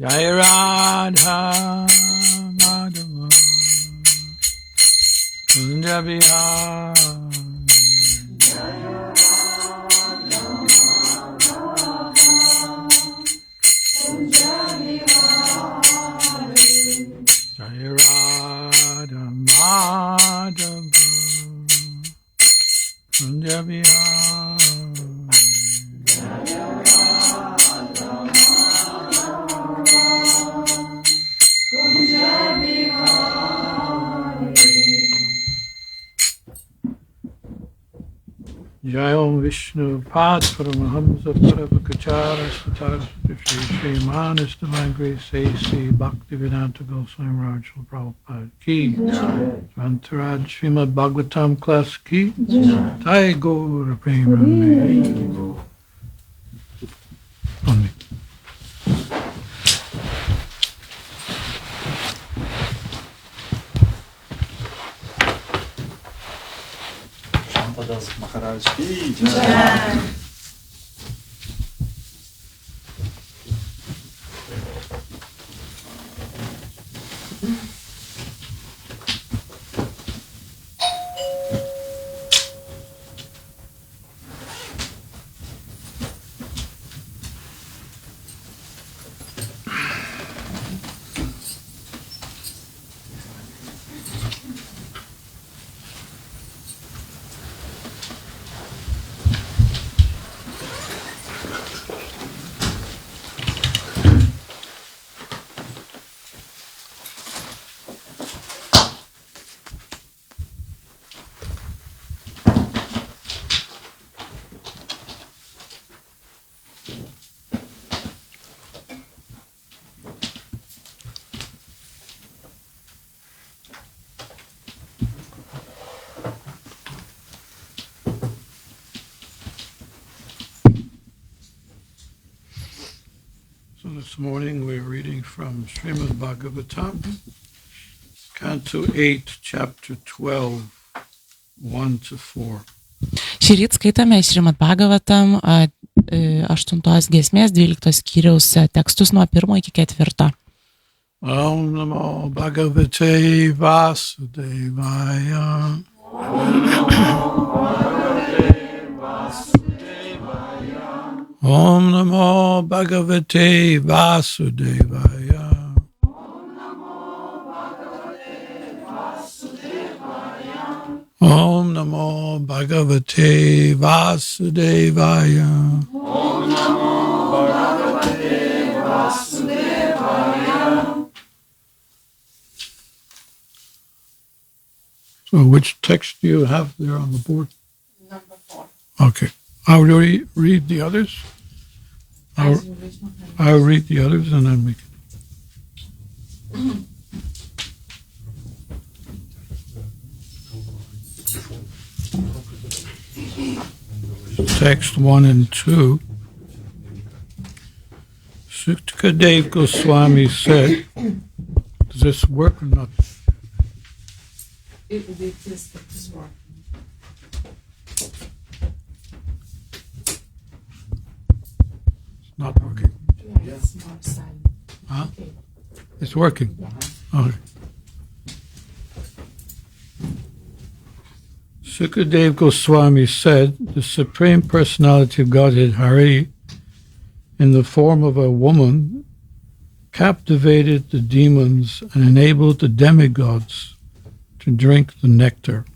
Jaya Radha Madhava Kunja Bihari Jaya Radha Madhava Kunja Bihari Jai Om Vishnu Pad Paramahamsa Parabhakachara Satar Shri Divine Grace A.C. Bhaktivedanta Swami Prabhupada Ki Antarad Śrīmad-Bhāgavatam Class Ki Jai Gaur Premami Only. Dasa Maharaj ki Jai. This morning we're reading from Śrīmad-Bhāgavatam, Canto 8, Chapter 12, 1-4. Šįryt skaitame Śrīmad-Bhāgavatam 8 giesmės 12 skyriaus tekstus nuo 1 iki 4. Om Namo Bhagavate Vasudevaya. Om Namo Bhagavate Vasudevaya. Om Namo Bhagavate Vasudevaya. Om Namo Bhagavate Vasudevaya. So which text do you have there on the board? Number 4. Okay. I'll read the others. I'll read the others and then we can. Text 1 and 2. Sukadeva Goswami said, does this work or not? It is working. Not working. Yes, more silent. Huh? Okay. It's working. Okay. Sukadeva Goswami said, the Supreme Personality of Godhead Hari, in the form of a woman, captivated the demons and enabled the demigods to drink the nectar.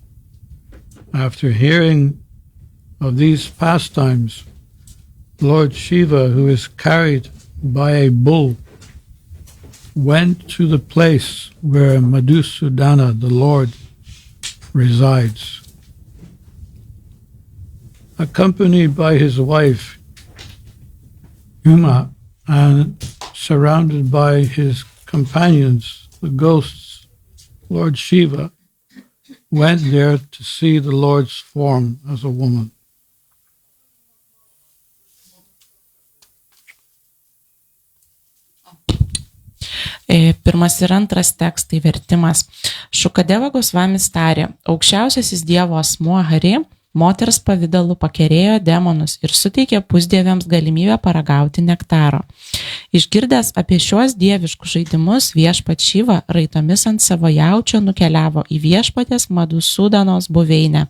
After hearing of these pastimes, Lord Shiva, who is carried by a bull, went to the place where Madhusudana, the Lord, resides. Accompanied by his wife, Uma, and surrounded by his companions, the ghosts, Lord Shiva went there to see the Lord's form as a woman. Pirmas ir antras tekstai vertimas. Šukadeva Gosvamis tarė, aukščiausiasis Dievo asmuo Hari moters pavidalu pakerėjo demonus ir suteikė pusdieviams galimybę paragauti nektaro. Išgirdęs apie šiuos dieviškus žaidimus, viešpat Šiva raitomis ant savo jaučio nukeliavo į viešpatės Madhusudanos buveinę.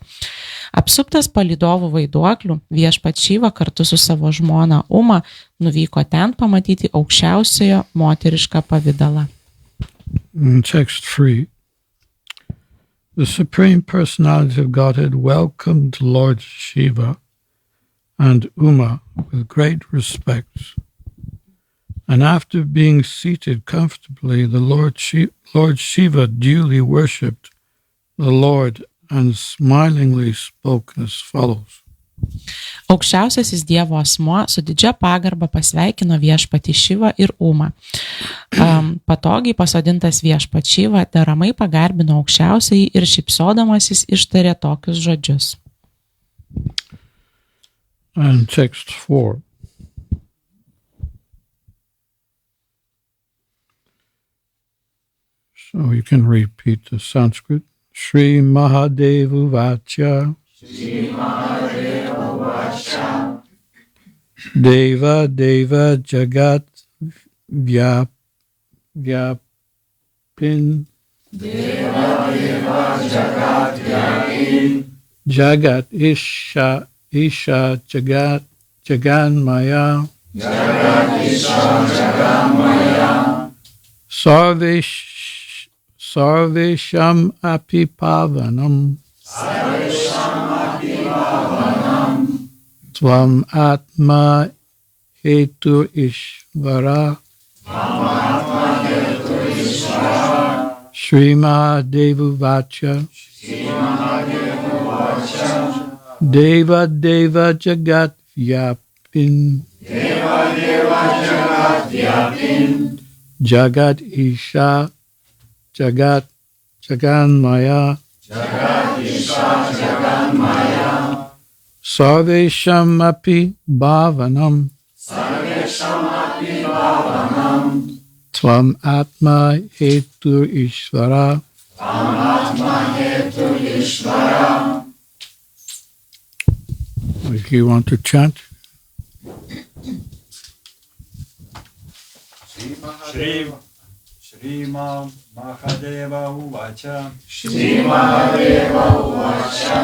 Apsuptas palydovų vaiduoklių, viešpat Šiva kartu su savo žmona Uma nuvyko ten pamatyti aukščiausiojo moterišką pavidalą. Text 3. The Supreme Personality of Godhead welcomed Lord Shiva and Uma with great respect. And after being seated comfortably, the Lord Shiva duly worshipped the Lord and smilingly spoke as follows. Aukščiausiasis Dievo asmuo su didžia pagarba pasveikino viešpatį Šivą ir Umą. Patogiai pasodintas viešpat Šiva deramai pagarbino aukščiausiai ir šypsodamasis ištarė tokius žodžius. And text 4. So you can repeat the Sanskrit. Śrīmad-Bhāgavatam Vacha. Deva Deva Jagat Vyapin. Deva Deva Jagat Vyapin. Jagat Isha Jagat Jaganmaya. Jagat Isha Jaganmaya. Sarvesham api pavanam. Tvam atma hetu ishvara. Śrīmad-Bhāgavatam. Deva Deva Jagat Vyapin. Jagat Isha Jagat Jaganmaya. Sarvesham api bhavanam. Tvam atma hetu ishvara. If you want to chant. Śrīmad Mahadeva Uvacha. Śrīmad-Bhāgavatam Uvacha.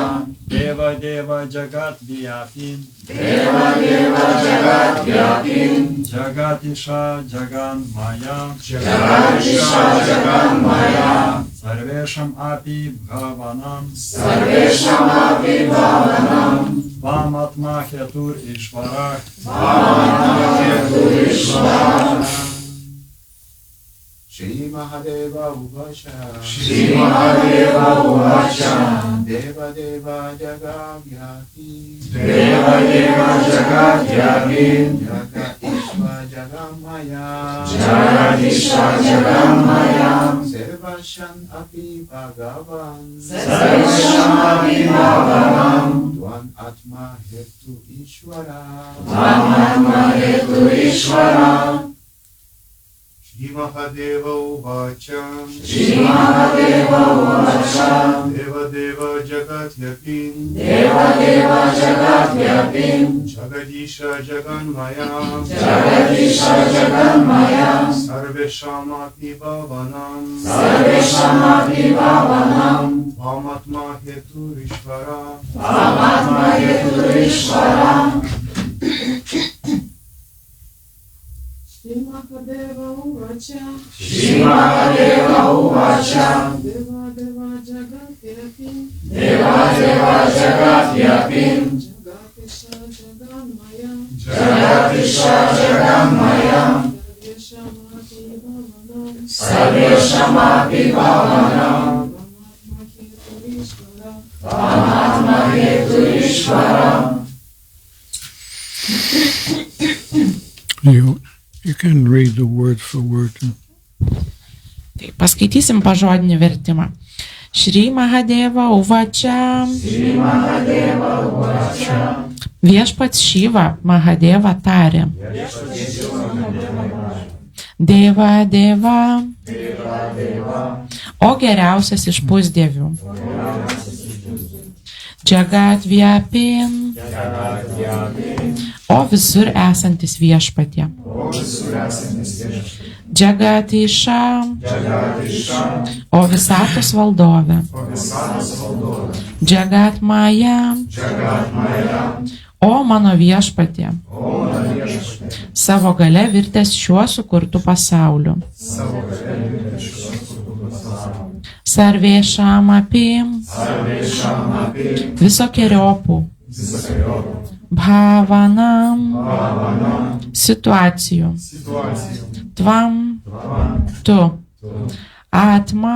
Deva Deva Jagat Vyapin. Deva Deva Jagat Vyapin. Jagatisha Jaganmaya. Jagatisha Jaganmaya. Sarvesham api bhavanam. Sarvesham api bhavanam. Vamatma hetur ishvara. Vamatma hetur ishvara. Śrīmad-Bhāgavatam Uvacha. Śrīmad-Bhāgavatam Uvacha. Deva Deva Jagat Vyapin. Deva Deva Jagat Vyapin. Jagadishva Jaganmaya. Jagadisha Jaganmaya. Sarvesham api bhagavan. Sarvesham api bhavanam. Tvam atma hetu ishvara. Tvam atma hetu ishvara. Śrīmad-Bhāgavatam Uvacha. Śrīmad-Bhāgavatam Uvacha. Deva Deva Jagat Vyapin. Deva Deva Jagat Vyapin. Jagadisha Jaganmaya. Jagadisha Jaganmaya. Sarvesham api bhavanam. Sarvesham api bhavanam. Tvam atma hetu ishvara. Tvam atma hetu ishvara. Śrīmad-Bhāgavatam Uvacha. Śrīmad-Bhāgavatam Uvacha. Deva Deva Jagat Vyapin. Deva Deva Jagat Vyapin. Jagatisha Jaganmaya. Jagadisha Jaganmaya. Sarvesham api bhavanam. Sarvesham api bhavanam. Tvam atma hetu ishvara. You can read the word for word. Tai paskaitysim pažodinį vertimą. Śrīmad-Bhāgavatam Uvacha. Śrīmad-Bhāgavatam Uvacha. Viešpats Šiva Mahadeva tarė. Deva Deva, o geriausias iš pusdievių. Jagat Vyapin, o visur esantis viešpatie. Jagat Isha, o visatos valdove. Jagat Maya, o mano viešpatie. Savo gale virtęs šiuo sukurtu pasauliu. Sarvešam apim, visokieriopų, bhavanam, situacijų, tvam, tu, atma,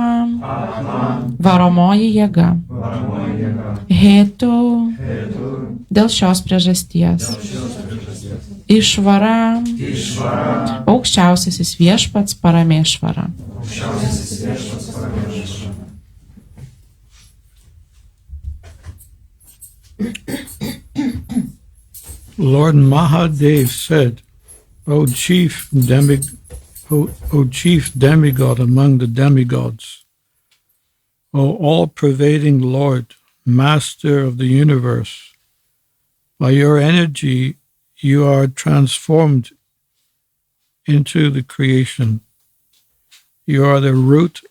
varomoji jėga, hetu, dėl šios priežasties, išvara, aukščiausiasis viešpats paramėšvara. Lord Mahadev said, O chief demigod among the demigods, O all-pervading Lord, Master of the universe, by your energy you are transformed into the creation. You are the root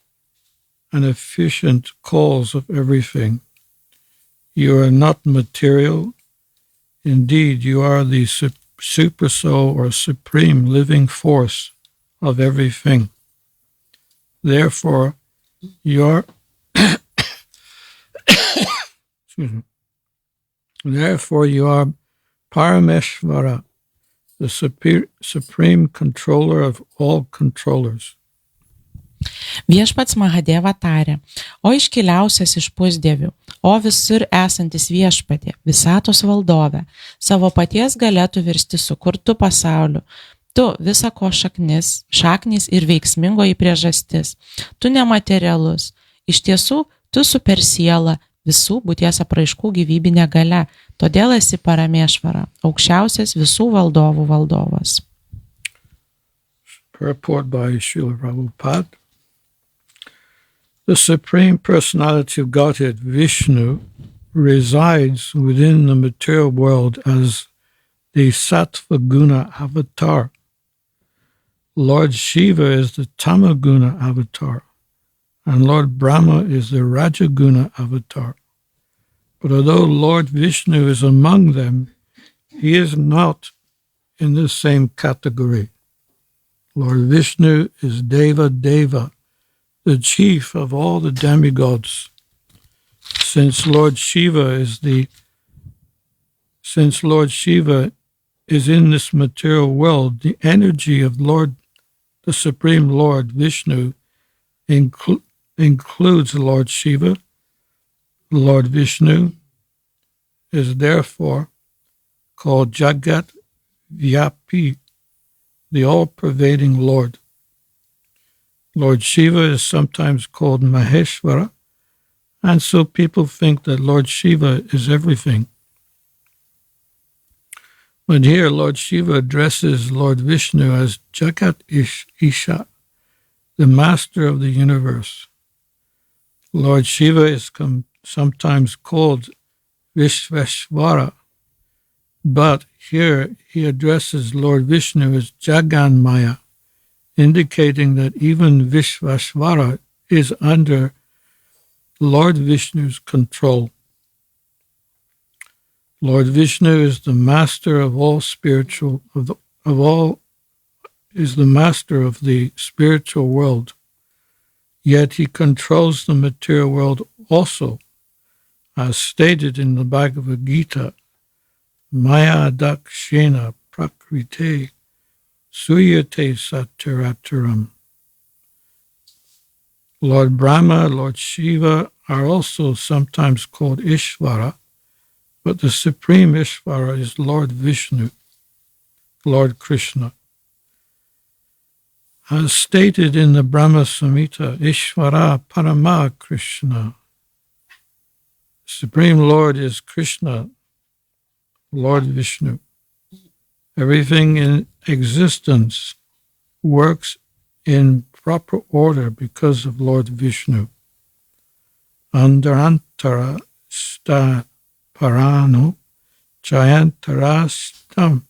and efficient cause of everything. You are not material. Indeed, you are the super soul or supreme living force of everything. Therefore, you are Therefore, you are Parameshvara, the supreme controller of all controllers. Viešpats Mahadeva tarė, o iškiliausias iš pusdievių, o visur esantis viešpatė, visatos valdove, savo paties galėtų virsti sukurtu pasauliu. Tu visako šaknis ir veiksmingoji priežastis. Tu nematerialus. Iš tiesų, tu supersiela, visų būties apraiškų gyvybinė galia. Todėl esi paramėšvara, aukščiausias visų valdovų valdovas. Purport by Srila Prabhupada. The Supreme Personality of Godhead, Vishnu, resides within the material world as the Sattva Guna avatar. Lord Shiva is the Tamaguna avatar, and Lord Brahma is the Rajaguna avatar. But although Lord Vishnu is among them, he is not in the same category. Lord Vishnu is Deva Deva, the chief of all the demigods. Since Lord Shiva is in this material world, the energy of the Supreme Lord Vishnu includes Lord Shiva. Lord Vishnu is therefore called Jagat Vyapi, the all-pervading Lord. Lord Shiva is sometimes called Maheshvara, and so people think that Lord Shiva is everything. But here Lord Shiva addresses Lord Vishnu as Jagat Isha, the master of the universe. Lord Shiva is sometimes called Vishveshvara, but here he addresses Lord Vishnu as Jaganmaya, indicating that even Vishveshvara is under Lord Vishnu's control. Lord Vishnu is the master of all is the master of the spiritual world, yet he controls the material world also, as stated in the Bhagavad-gita, Maya dakshena prakrite suyate satirataram. Lord Brahma, Lord Shiva are also sometimes called Ishvara, but the supreme Ishvara is Lord Vishnu, Lord Krishna. As stated in the Brahma Samhita, Ishvara Parama Krishna. Supreme Lord is Krishna, Lord Vishnu. Everything in existence works in proper order because of Lord Vishnu. Andarantara sta parano jayantarastam.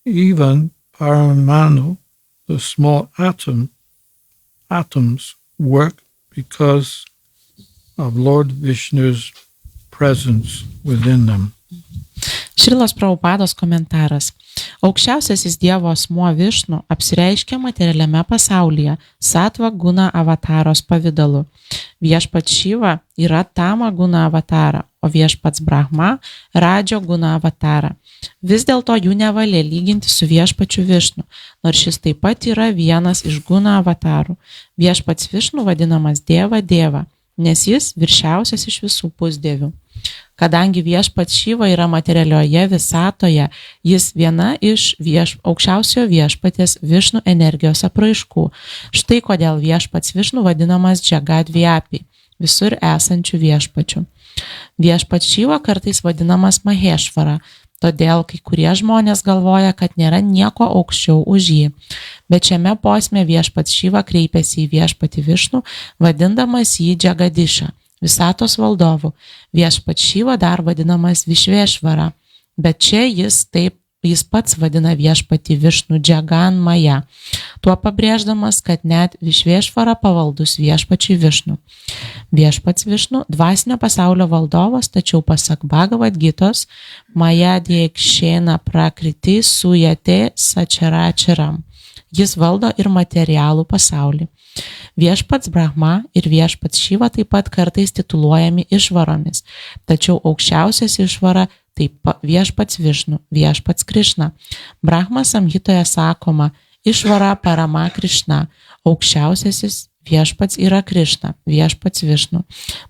Even paramanu, the small atoms work because of Lord Vishnu's presence within them. Šrilos Prabhupados komentaras. Aukščiausiasis Dievo asmuo Višnu apsireiškia materialiame pasaulyje Satva Guna avataros pavidalu. Viešpats Šiva yra Tama Guna avatara, o viešpats Brahma Radžio Guna avatara. Vis dėlto jų nevalia lyginti su viešpačiu Višnu, nors šis taip pat yra vienas iš Guna avatarų. Viešpats Višnu vadinamas Deva Deva, nes jis viršiausias iš visų pusdievių. Kadangi viešpats Šiva yra materialioje visatoje, jis viena iš aukščiausio viešpaties Višnu energijos apraiškų. Štai kodėl viešpats Višnu vadinamas Džagadvyapi, visur esančių viešpačių. Viešpats Šiva kartais vadinamas Maheshvara, todėl kai kurie žmonės galvoja, kad nėra nieko aukščiau už jį. Bet šiame posme viešpats Šiva kreipiasi į viešpatį Višnu, vadindamas jį Džagadiša, visatos valdovu. Viešpats Šiva dar vadinamas Višvešvara, bet čia jis pats vadina viešpatį Višnu Džagan Maja, tuo pabrėždamas, kad net Višvešvara pavaldus viešpačiui Višnu. Viešpats Višnu dvasinio pasaulio valdovas, tačiau pasak Bhagavad-gitos Maja diekšėna prakriti sujate sačaračiram. Jis valdo ir materialų pasaulį. Viešpats Brahma ir viešpats Šiva taip pat kartais tituluojami išvaromis, tačiau aukščiausias išvara taip viešpats Višnu, viešpats Krishna. Brahma samhitoje sakoma, išvara parama Krishna, aukščiausiasis viešpats yra Krishna, viešpats Višnu.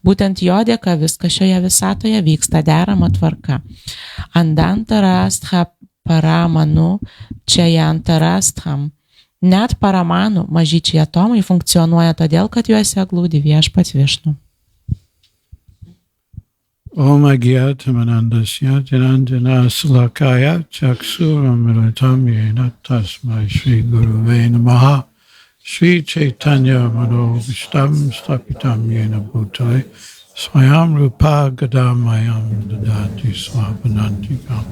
Būtent jo dėka viskas šioje visatoje vyksta derama tvarka. Andantarastha paramanu čayantarastham. Net paramanų mažyčiai atomai funkcionuoja todėl, kad juose glūdi viešpats Višnu. Om Agyatamānandasya Tinandana Salakaya Chaksuram Militam Yena Tasmai Shri Gurave Namaha Shri Chaitanya Mano Vishtam Stapitam Yena Bhutale Swayam Rupa Gadamayam Dadati Swapanantikam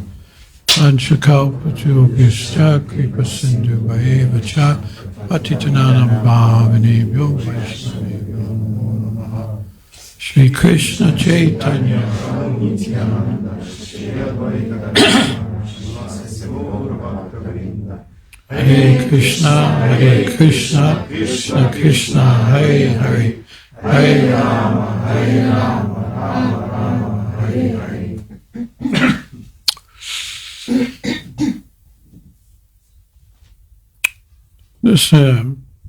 Panchakalpachugischa Kripa Sindhu Vaevacha Patitananam Bhavanebhyo Vaishnavebhyo Namo Namaha Shri Krishna Chaitanya Hare Krishna, Krishna Krishna, Hare Hare, Hare Rama, Rama Rama, Hare Hare. This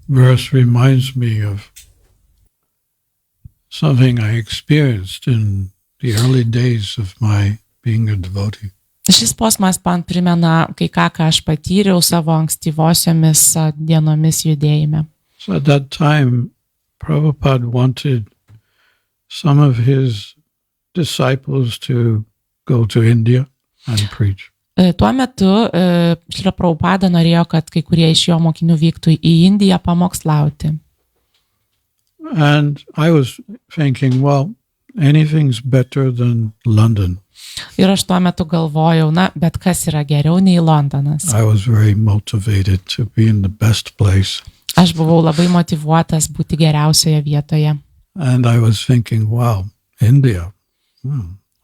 verse reminds me of something I experienced in the early days of my being a devotee. Šis posmas man primena kai ką aš patyriau savo ankstyvosiomis dienomis judėjime. So at that time, Prabhupada wanted some of his disciples to go to India and preach. Tuo metu Šrila Prabhupada norėjo, kad kai kurie iš jo mokinių vyktų į Indiją pamokslauti. And I was thinking, well, anything's better than London. Ir aš tuo metu galvojau, bet kas yra geriau nei Londonas. I was very motivated to be in the best place. Aš buvau labai motyvuotas būti geriausioje vietoje. And I was thinking, wow, India.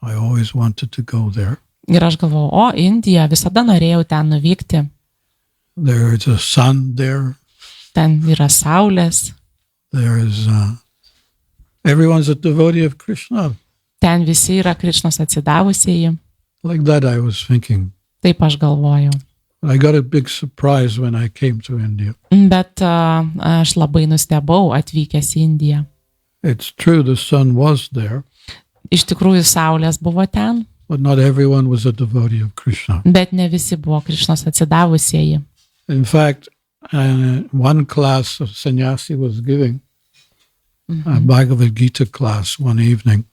I always wanted to go there. Ir aš galvojau, Indija, visada norėjau ten nuvykti. There is a sun there. Ten yra saulės. There is everyone's a devotee of Krishna. Ten visi yra Krišnos atsidavusieji. Like that I was thinking. Taip aš galvojau. I got a big surprise when I came to India. Bet aš labai nustebau atvykęs į Indiją. It's true the sun was there. Iš tikrųjų saulės buvo ten. But not everyone was a devotee of Krishna. Bet ne visi buvo Krišnos atsidavusieji. In fact, one class of sannyasi was giving a Bhagavad-gita class one evening.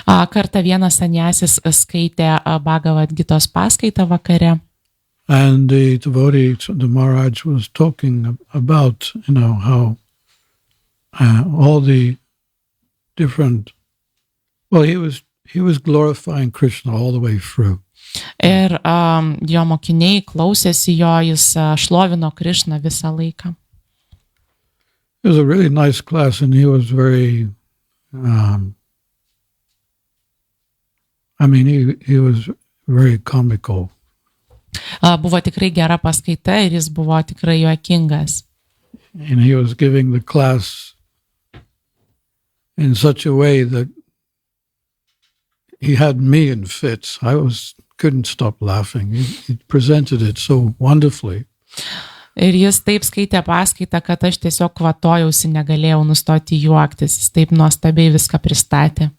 Kartą vienas sanyasis skaitė Bhagavad-gitos paskaitą vakare. And the devotee, the Maharaj, was talking about, how all the different. Well, he was glorifying Krishna all the way through. Ir jo mokiniai klausėsi jo, jis šlovino Krišną visą laiką. It was a really nice class, and he was very. He was very comical. Buvo tikrai gera paskaita ir jis buvo tikrai juokingas. And he was giving the class in such a way that he had me in fits. I couldn't stop laughing. He presented it so wonderfully. Ir jis taip skaitė paskaitą, kad aš tiesiog kvatojausi, negalėjau nustoti juoktis. Jis taip nuostabiai viską pristatė.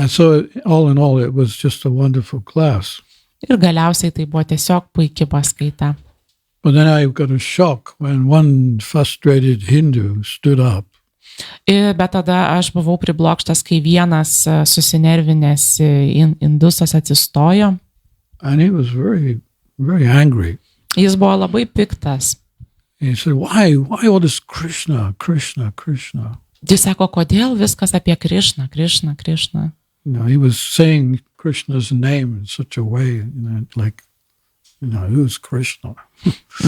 So all in all, it was just a wonderful class. Ir galiausiai tai buvo tiesiog puiki paskaita. But then I got a shock when one frustrated Hindu stood up. Bet tada aš buvau priblokštas, kai vienas susinervinęs indusas atsistojo. And he was very, very angry. Jis buvo labai piktas. He said, why all this Krishna, Krishna, Krishna? Jis sako, kodėl viskas apie Krishną, Krishną, Krishną. He was saying Krishna's name in such a way, who's Krishna?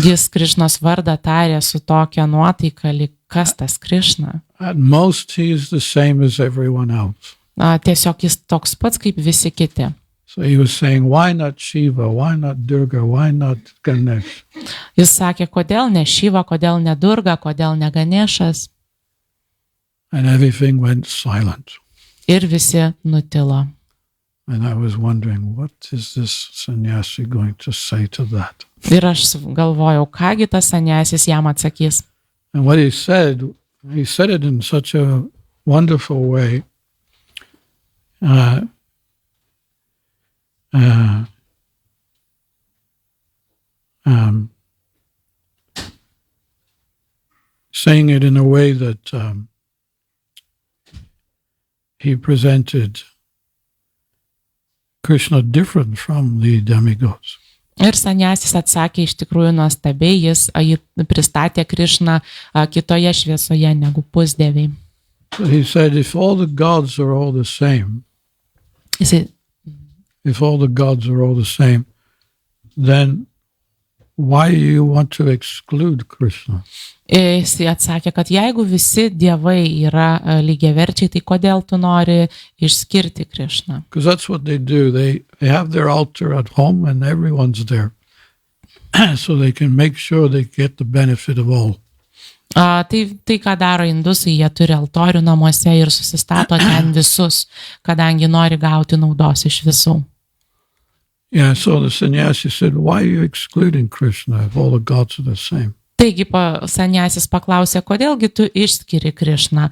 Jis Krishnos vardą tarė su tokia nuotaika, lyg kas tas Krishna. At most, he is the same as everyone else. Tiesiog jis toks pats kaip visi kiti. So he was saying, why not Shiva, why not Durga, why not Ganesh? Jis sakė, kodėl ne Shiva, kodėl ne Durga, kodėl ne Ganešas. And everything went silent. Ir visi nutilo. And I was wondering, what is this sannyasi going to say to that? Ir aš galvojau, kągi tas sanyasis jam atsakys. And what he said it in such a wonderful way. Saying it in a way that he presented Krishna different from the demigods. Ir sanyasis atsakė iš tikrųjų nuostabiai, jis pristatė Krishną kitoje šviesoje negu pusdieviai. So he said, if all the gods are all the same, then why do you want to exclude Krishna? Jis atsakė, kad jeigu visi dievai yra lygiaverčiai, tai kodėl tu nori išskirti Krishną? Because that's what they do. They have their altar at home and everyone's there. So they can make sure they get the benefit of all. Tai ką daro indusai, jie turi altorių namuose ir susistato ten visus, kadangi nori gauti naudos iš visų. Yeah, so the sannyasi said, why are you excluding Krishna if all the gods are the same? Taigi sanyasis paklausė, kodėlgi tu išskiri Krishną,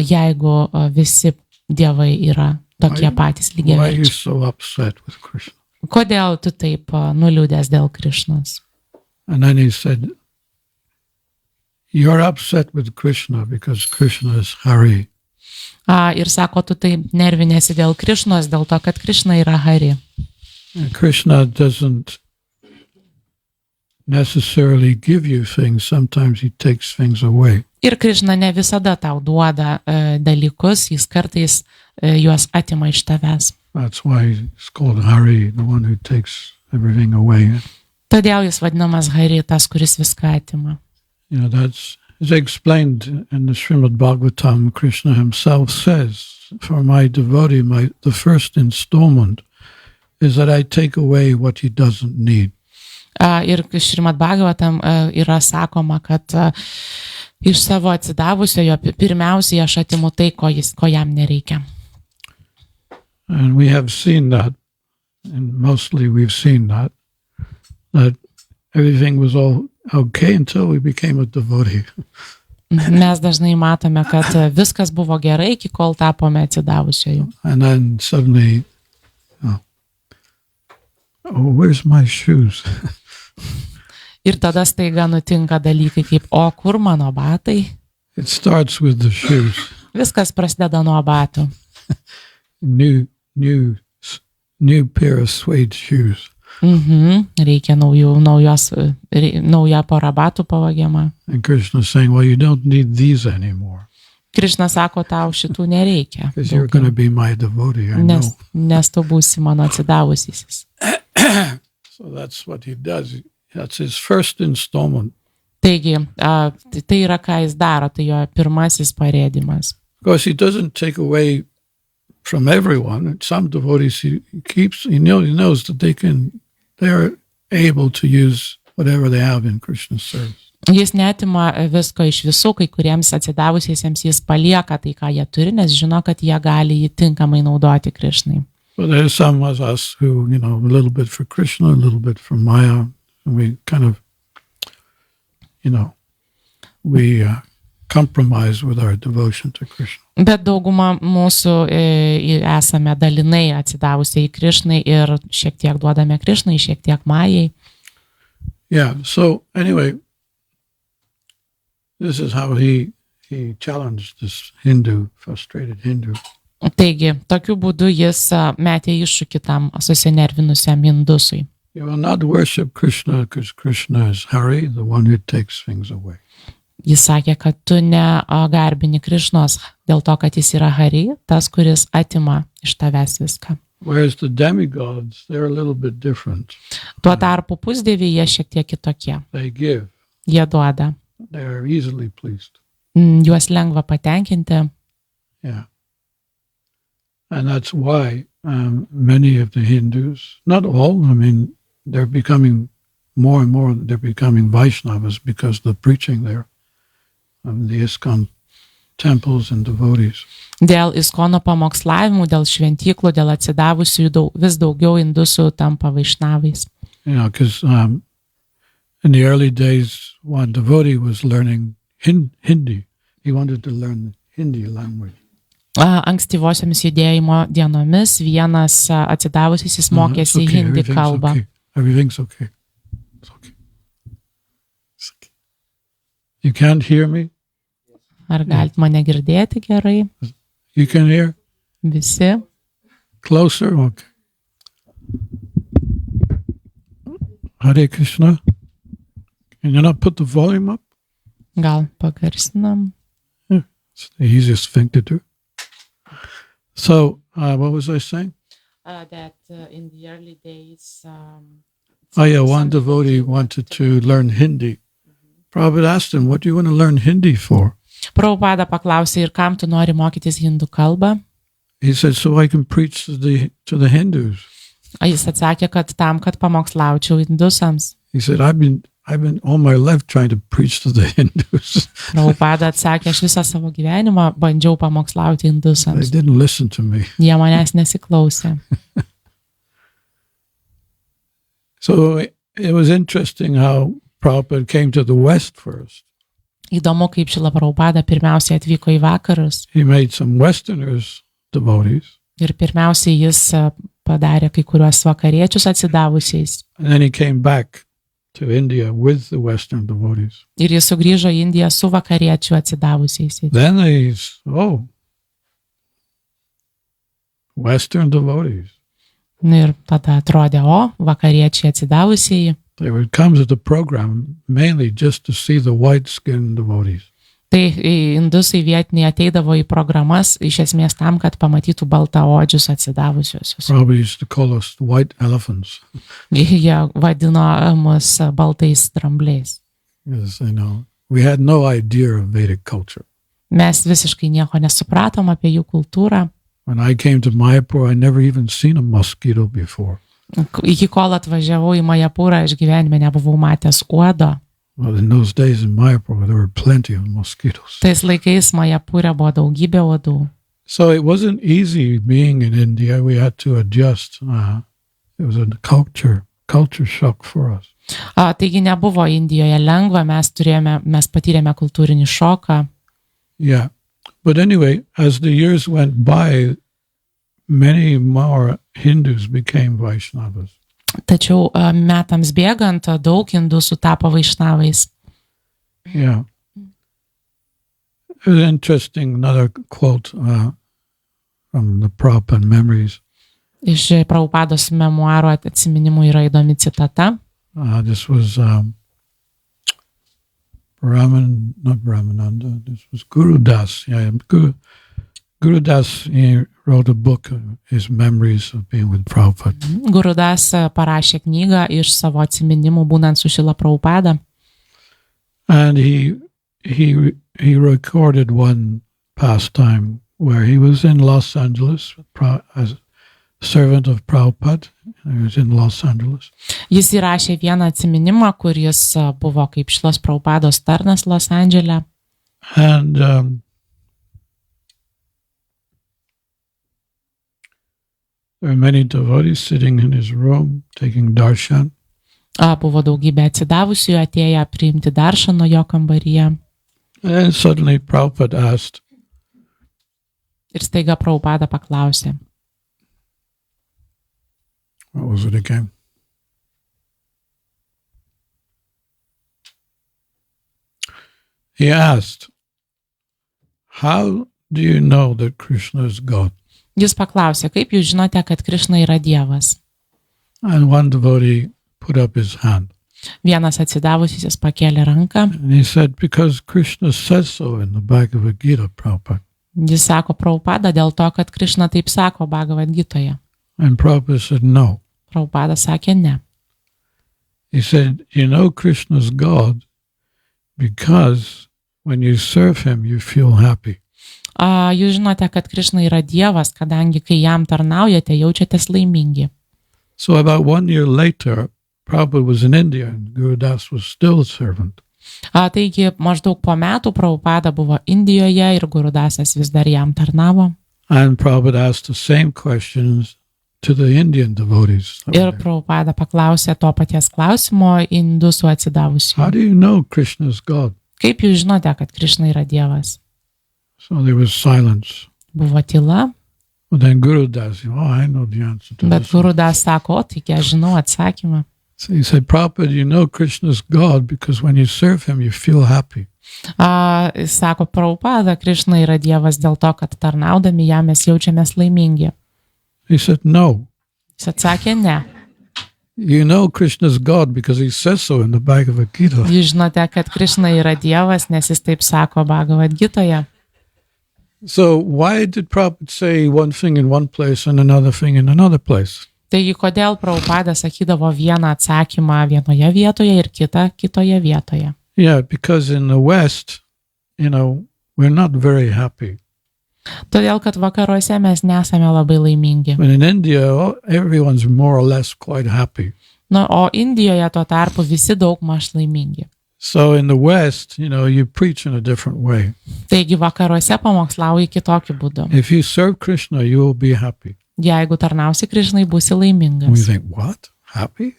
jeigu visi dievai yra tokie patys lygiaverčiai. Why are you so upset with Krishna? Kodėl tu taip nuliūdęs dėl Krishnos? And then he said, you're upset with Krishna because Krishna is Hari. Ir sako, tu taip nervinėsi dėl Krishnos, dėl to, kad Krishna yra Hari. And Krishna doesn't necessarily give you things. Sometimes he takes things away. Ir Krishna ne visada tau duoda dalykus, jis kartais juos atima iš tavęs. That's why it's called Hari, the one who takes everything away. Todėl jis vadinamas Hari, tas, kuris viską atima. That's as explained in the Śrīmad-Bhāgavatam. Krishna himself says, for my devotee, the first installment is that I take away what he doesn't need. Ir Śrīmad-Bhāgavatam yra sakoma, kad iš savo atsidavusiojo pirmiausiai aš atimu tai, ko jam nereikia. And we have seen that, and mostly we've seen that everything was all okay until we became a devotee. Mes dažnai matome, kad viskas buvo gerai, iki kol tapome atsidavusiojų. And then suddenly, where's my shoes? Ir tada staiga nutinka dalykai kaip, kur mano batai? It starts with the shoes. Viskas prasideda nuo batų. New pair of suede shoes. Reikia nauja pora batų pavagiama. And Krishna is saying, well, you don't need these anymore. Krishna sako, tau šitų nereikia. Because you're going to be my devotee, I know. Nes tu būsi mano atsidavusysis. So that's what he does. That's his first installment. Taigi, tai yra, ką jis daro, tai jo pirmasis parėdimas. Of course, he doesn't take away from everyone. Some devotees he knows that they're able to use whatever they have in Krishna's service. Jis netima visko iš visų, kai kuriems atsidavusiesiems jis palieka tai, ką jie turi, nes žino, kad jie gali jį tinkamai naudoti Krishnai. But there's some of us who, a little bit for Krishna, a little bit for Maya, and we kind of, we compromise with our devotion to Krishna. Bet dauguma mūsų esame dalinai atsidavusiai Krishnai ir šiek tiek duodame Krishnai, šiek tiek Majai. Yeah, so anyway, this is how he challenged this frustrated Hindu. Taigi, tokiu būdu jis metė iššūkį tam susinervinusiam indusui. You will not worship Krishna because Krishna is Hari, the one who takes things away. Jis sakė, kad tu negarbini Krishnos dėl to, kad jis yra Hari, tas, kuris atima iš tavęs viską. Whereas the demigods, they're a little bit different. Tuo tarpu pusdieviai jie šiek tiek kitokie. They give. Jie duoda. They're easily pleased. Juos lengva patenkinti. Yeah. And that's why many of the Hindus, not all, they're becoming more and more, they're becoming Vaishnavas because the preaching there of the ISKCON temples and devotees. Dėl ISKCONo pamokslavimų, dėl šventyklų, dėl atsidavusių vis daugiau indusų tampa Vaishnavais. Because in the early days, one devotee was learning Hindi. He wanted to learn Hindi language. Ankstyvosiomis judėjimo dienomis vienas atsidavusysis mokėsi hindi kalbą. Everything's okay. It's okay. It's okay. You can't hear me? Ar galit mane girdėti gerai? You can hear? Visi? Closer? Okay. Hare Krishna. Can you not put the volume up? Gal pagarsinam? Yeah, it's the easiest thing to do. So, what was I saying? That in the early days... one devotee wanted to learn Hindi. Prabhupada asked him, what do you want to learn Hindi for? Prabhupada paklausė, ir kam tu nori mokytis hindų kalbą? He said, so I can preach to the Hindus. Jis atsakė, kad tam, kad pamokslaučiau indusams. He said, I've been all my life trying to preach to the Hindus. Prabhupada atsakė, aš visą savo gyvenimą bandžiau pamokslauti indusams. They didn't listen to me. Jie manęs nesiklausė. So it was interesting how Prabhupada came to the West first. Įdomu, kaip Šrila Prabhupada pirmiausiai atvyko į vakarus. He made some Westerners devotees. Ir pirmiausiai jis padarė kai kuriuos vakariečius atsidavusiais. And then he came back to India with the Western devotees. Ir jis sugrįžo į Indiją su vakariečių atsidavusiais. Then Western devotees. Ir tada atrodė, vakariečiai atsidavusieji. They would come to the program mainly just to see the white-skinned devotees. Tai indusai vietiniai ateidavo į programas iš esmės tam, kad pamatytų baltaodžius atsidavusiuosius. Probably used to call us white elephants. Jie vadino mus baltais drambliais. Yes, I know. We had no idea of Vedic culture. Mes visiškai nieko nesupratom apie jų kultūrą. When I came to Mayapur, I never even seen a mosquito before. Iki kol atvažiavau į Majapurą, aš gyvenime nebuvau matęs uodo. Well, in those days in Mayapur, there were plenty of mosquitoes. Tais laikais Majapurė buvo daugybė uodų. So it wasn't easy being in India. We had to adjust. It was a culture shock for us. Taigi nebuvo Indijoje lengva, mes patyrėme kultūrinį šoką. Yeah. But anyway, as the years went by, many more Hindus became Vaishnavas. Tačiau metams bėgant, daug indusų tapo Vaišnavais. Yeah. It was interesting, another quote from the Prabhupada Memories. Iš Prabhupados memuaro atsiminimų yra įdomi citata. This was not Brahmananda, this was Guru Das. Yeah, Guru Das, he wrote a book, his memories of being with Prabhupada. Guru Das parašė knygą iš savo atsiminimų būnant su Šrila Prabhupada. And he recorded one pastime where he was in Los Angeles as a servant of Prabhupada. He was in Los Angeles. Jis įrašė vieną atsiminimą, kur jis buvo kaip Šrilos Prabhupados tarnas Los Andžele. And there were many devotees sitting in his room taking darshan. Buvo daugybė atsidavusių atėję priimti daršano jo kambaryje. And suddenly Prabhupada asked, Ir staiga Prabhupada paklausė. what was it again? He asked, how do you know that Krishna is God? Jis paklausė, kaip jūs žinote, kad Krišna yra Dievas? And one devotee put up his hand. Vienas atsidavusis pakėlė ranką. And he said, because Krishna says so in the Bhagavad-gita, Prabhupada. Jis sako Prabhupada dėl to, kad Krišna taip sako Bhagavad-gitoje. And Prabhupada said, no. Prabhupada sakė ne. He said, you know Krishna's God because when you serve him, you feel happy. Jūs žinote, kad Krišna yra Dievas, kadangi kai jam tarnaujate, jaučiatės laimingi. So about 1 year later, Prabhupada was in India and Guru Das was still a servant. Taigi maždaug po metų Prabhupada buvo Indijoje ir Guru Dasas vis dar jam tarnavo. And Prabhupada asked the same questions to the Indian devotees. Ir Prabhupada paklausė to paties klausimo indusų atsidavusių. How do you know Krishna's God? Kaip jūs žinote, kad Krišna yra Dievas? So there was silence. Buvo tyla, But then Guru Das, I know the answer to bet this. Guru Das sako, o tik aš žinau atsakymą. So he said, Prabhupada, you know Krishna's God because when you serve him, you feel happy. Sako Prabhupada, Krišna yra Dievas dėl to, kad tarnaudami jam mes jaučiamės laimingi. He said, no. Jis atsakė ne. You know Krishna's God because he says so in the Bhagavad-gita. Jūs žinote, kad Krišna yra Dievas, nes jis taip sako Bhagavad-gitoje. So why did Prabhupada say one thing in one place and another thing in another place? Taigi, kodėl Prabhupada sakydavo vieną atsakymą vienoje vietoje ir kitą kitoje vietoje? Yeah, because in the West, we're not very happy. Todėl, kad vakaruose mes nesame labai laimingi. But in India, everyone's more or less quite happy. O Indijoje tuo tarpu visi daug maž laimingi. So in the West, you preach in a different way. Taigi vakaruose pamokslauji kitokiu būdu. If you serve Krishna, you will be happy. Jeigu tarnausi Krišnai, būsi And we laimingas. think, what? Happy?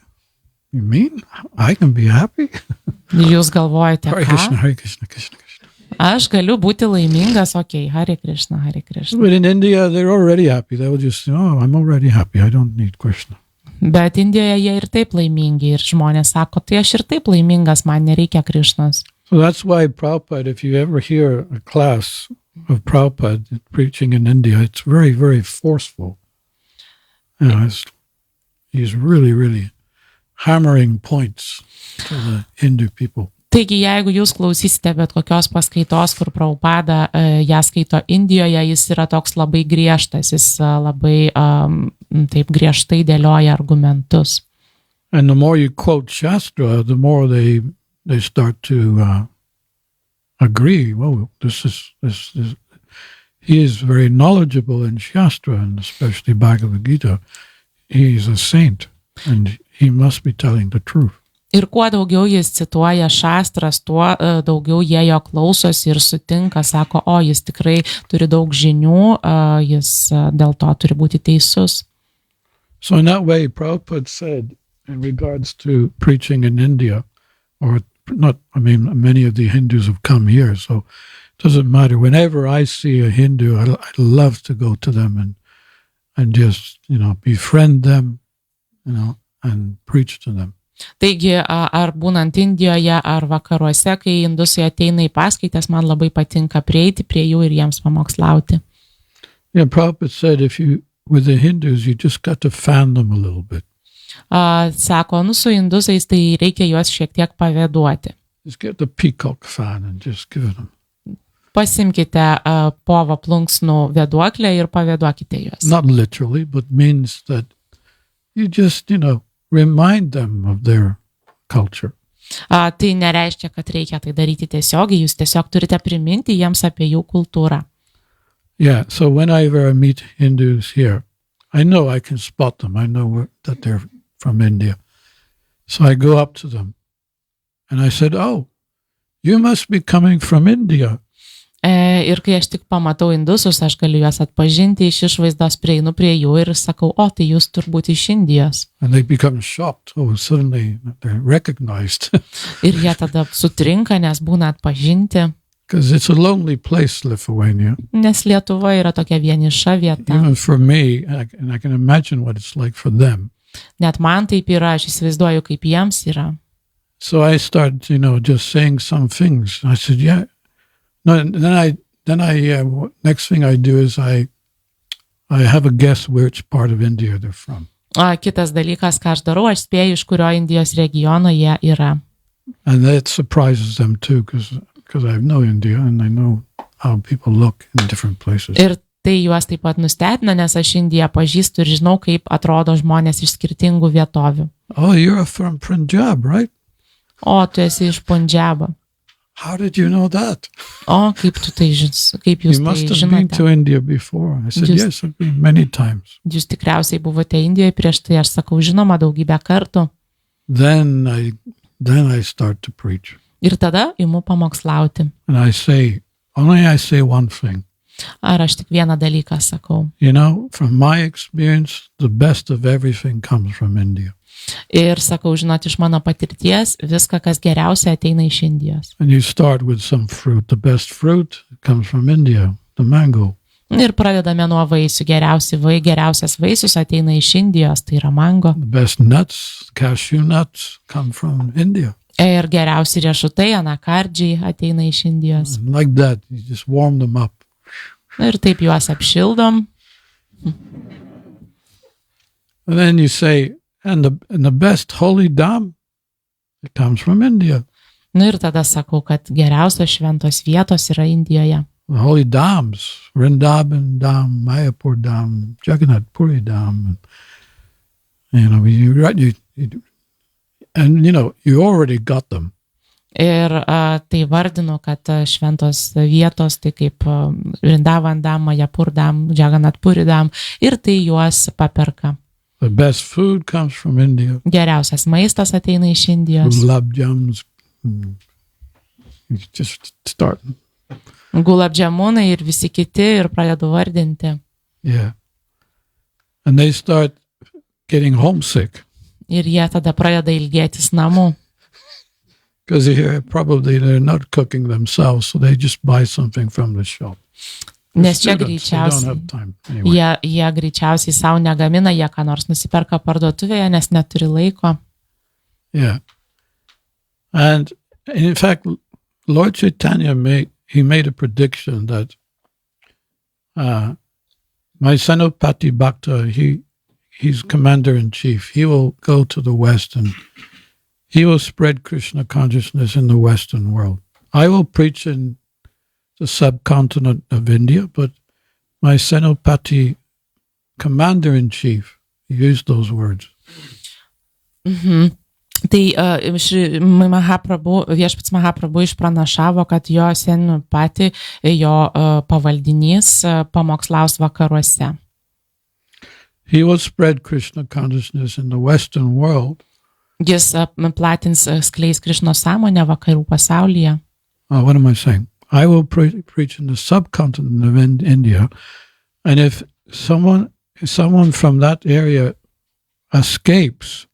You mean I can be happy? Jūs galvojate, Hare Krishna, ką? Hare Krishna, Krishna Krishna. Aš galiu būti laimingas, okei, Hare Krishna, Hare Krishna. But in India, they're already happy. They will just say, I'm already happy. I don't need Krishna. Bet Indijoje jie ir taip laimingi ir žmonės sako, tai aš ir taip laimingas, man nereikia Krišnos. So that's why Prabhupada, if you ever hear a class of Prabhupada preaching in India, it's very, very forceful. He's really, really hammering points to the Hindu people. Taigi, jeigu jūs klausysite bet kokios paskaitos, kur Prabhupada ją skaito Indijoje, jis yra toks labai griežtas, jis labai taip griežtai dėlioja argumentus. And the more you quote Shastra, the more they start to agree. Well, this is he is very knowledgeable in Shastra, and especially Bhagavad-gita. He is a saint, and he must be telling the truth. Ir kuo daugiau jis cituoja šastras, tuo daugiau jie jo klausosi ir sutinka, sako, jis tikrai turi daug žinių, jis dėl to turi būti teisus. So in that way, Prabhupada said, in regards to preaching in India, many of the Hindus have come here, so it doesn't matter. Whenever I see a Hindu, I love to go to them and just, befriend them, and preach to them. Taigi, ar būnant Indijoje, ar vakaruose, kai indusai ateina į paskaitas, man labai patinka prieiti prie jų ir jiems pamokslauti. Yeah, Prabhupada said, if you with the Hindus, you just got to fan them a little bit. Sako, su indusais tai reikia juos šiek tiek pavėduoti. Just get the peacock fan and just give it them. Pasimkite povą plunksnų vėduoklę ir pavėduokite juos. Not literally, but means that you just, remind them of their culture. Tai nereiškia, kad reikia tai daryti tiesiogiai, jūs tiesiog turite priminti jiems apie jų kultūrą. Yeah, so whenever I meet Hindus here, I know I can spot them. I know that they're from India. So I go up to them and I said, "Oh, you must be coming from India." Ir kai aš tik pamatau indusus, aš galiu juos atpažinti iš išvaizdos, prieinu prie jų ir sakau, o tai jūs turbūt iš Indijos. And they become shocked. Oh, suddenly they're recognized. Ir jie tada sutrinka, nes būna atpažinti. Because it's a lonely place, Lithuania. Nes Lietuva yra tokia vieniša vieta. Even for me, and I can imagine what it's like for them. Net man taip yra, aš įsivaizduoju, kaip jiems yra. So I started, just saying some things. I said, yeah. No, and then I next thing I do is I have a guess which part of India they're from. Kitas dalykas, ką aš darau, aš spėju, iš kurio Indijos regiono jie yra. And that surprises them too, because I know India and I know how people look in different places. Ir tai juos taip pat nustebina, nes aš Indiją pažįstu ir žinau, kaip atrodo žmonės iš skirtingų vietovių. Oh, you're from Punjab, right? O, tu esi iš Punjabo. How did you know that? O, kaip tu tai žinote? Kaip jūs You must tai have been žinote? to India before. I said, Just- yes, I've been many times. Jūs tikriausiai buvote Indijoje prieš tai, aš sakau, žinoma, daugybę kartų. Then I start to preach. Ir tada imu pamokslauti. And I say one thing. Ar aš tik vieną dalyką sakau. From my experience, the best of everything comes from India. Ir sakau, žinot, iš mano patirties, viską, kas geriausia, ateina iš Indijos. And you start with some fruit. The best fruit comes from India, the mango. Ir pradedame nuo vaisių. Geriausias vaisius ateina iš Indijos, tai yra mango. The best nuts, cashew nuts, come from India. Ir geriausi riešutai, anakardžiai ateina iš Indijos. And like that, you just warm them up. Ir taip juos apšildom. And then you say, and the best holy dham, it comes from India. Ir tada sakau, kad geriausios šventos vietos yra Indijoje. The holy dhams, Vrindavan dham, Mayapur dham, Jagannath Puri dham. And you already got them. Ir tai vardinu, kad šventos vietos, tai kaip Vrindavan dam, Mayapur dam, Jagannath Puri dam, ir tai juos paperka. The best food comes from India. Geriausias maistas ateina iš Indijos. Gulab jams. You just start. Gulab džamunai ir visi kiti ir pradedu vardinti. Yeah. And they start getting homesick. Ir jie tada pradeda ilgėtis namų. Because probably they're not cooking themselves, so they just buy something from the shop. Nes čia Students, they don't greičiausiai have time anyway. jie greičiausiai savo negamina, jie ką nors nusiperka parduotuvėje, nes neturi laiko. Yeah. And in fact, Lord Chaitanya made a prediction that my Senopati Bhakta, he's commander-in-chief. He will go to the West and he will spread Krishna consciousness in the Western world. I will preach in the subcontinent of India, but my Senopati commander-in-chief used those words. Tai viešpats Mahaprabhu išpranašavo, kad jo Senopati, jo pavaldinys pamokslaus vakaruose. He will spread Krishna consciousness in the Western world. Jis platins, skleis Krišnos sąmonę vakarų pasaulyje. What am I saying? I will preach in the subcontinent of India, and if someone from that area escapes,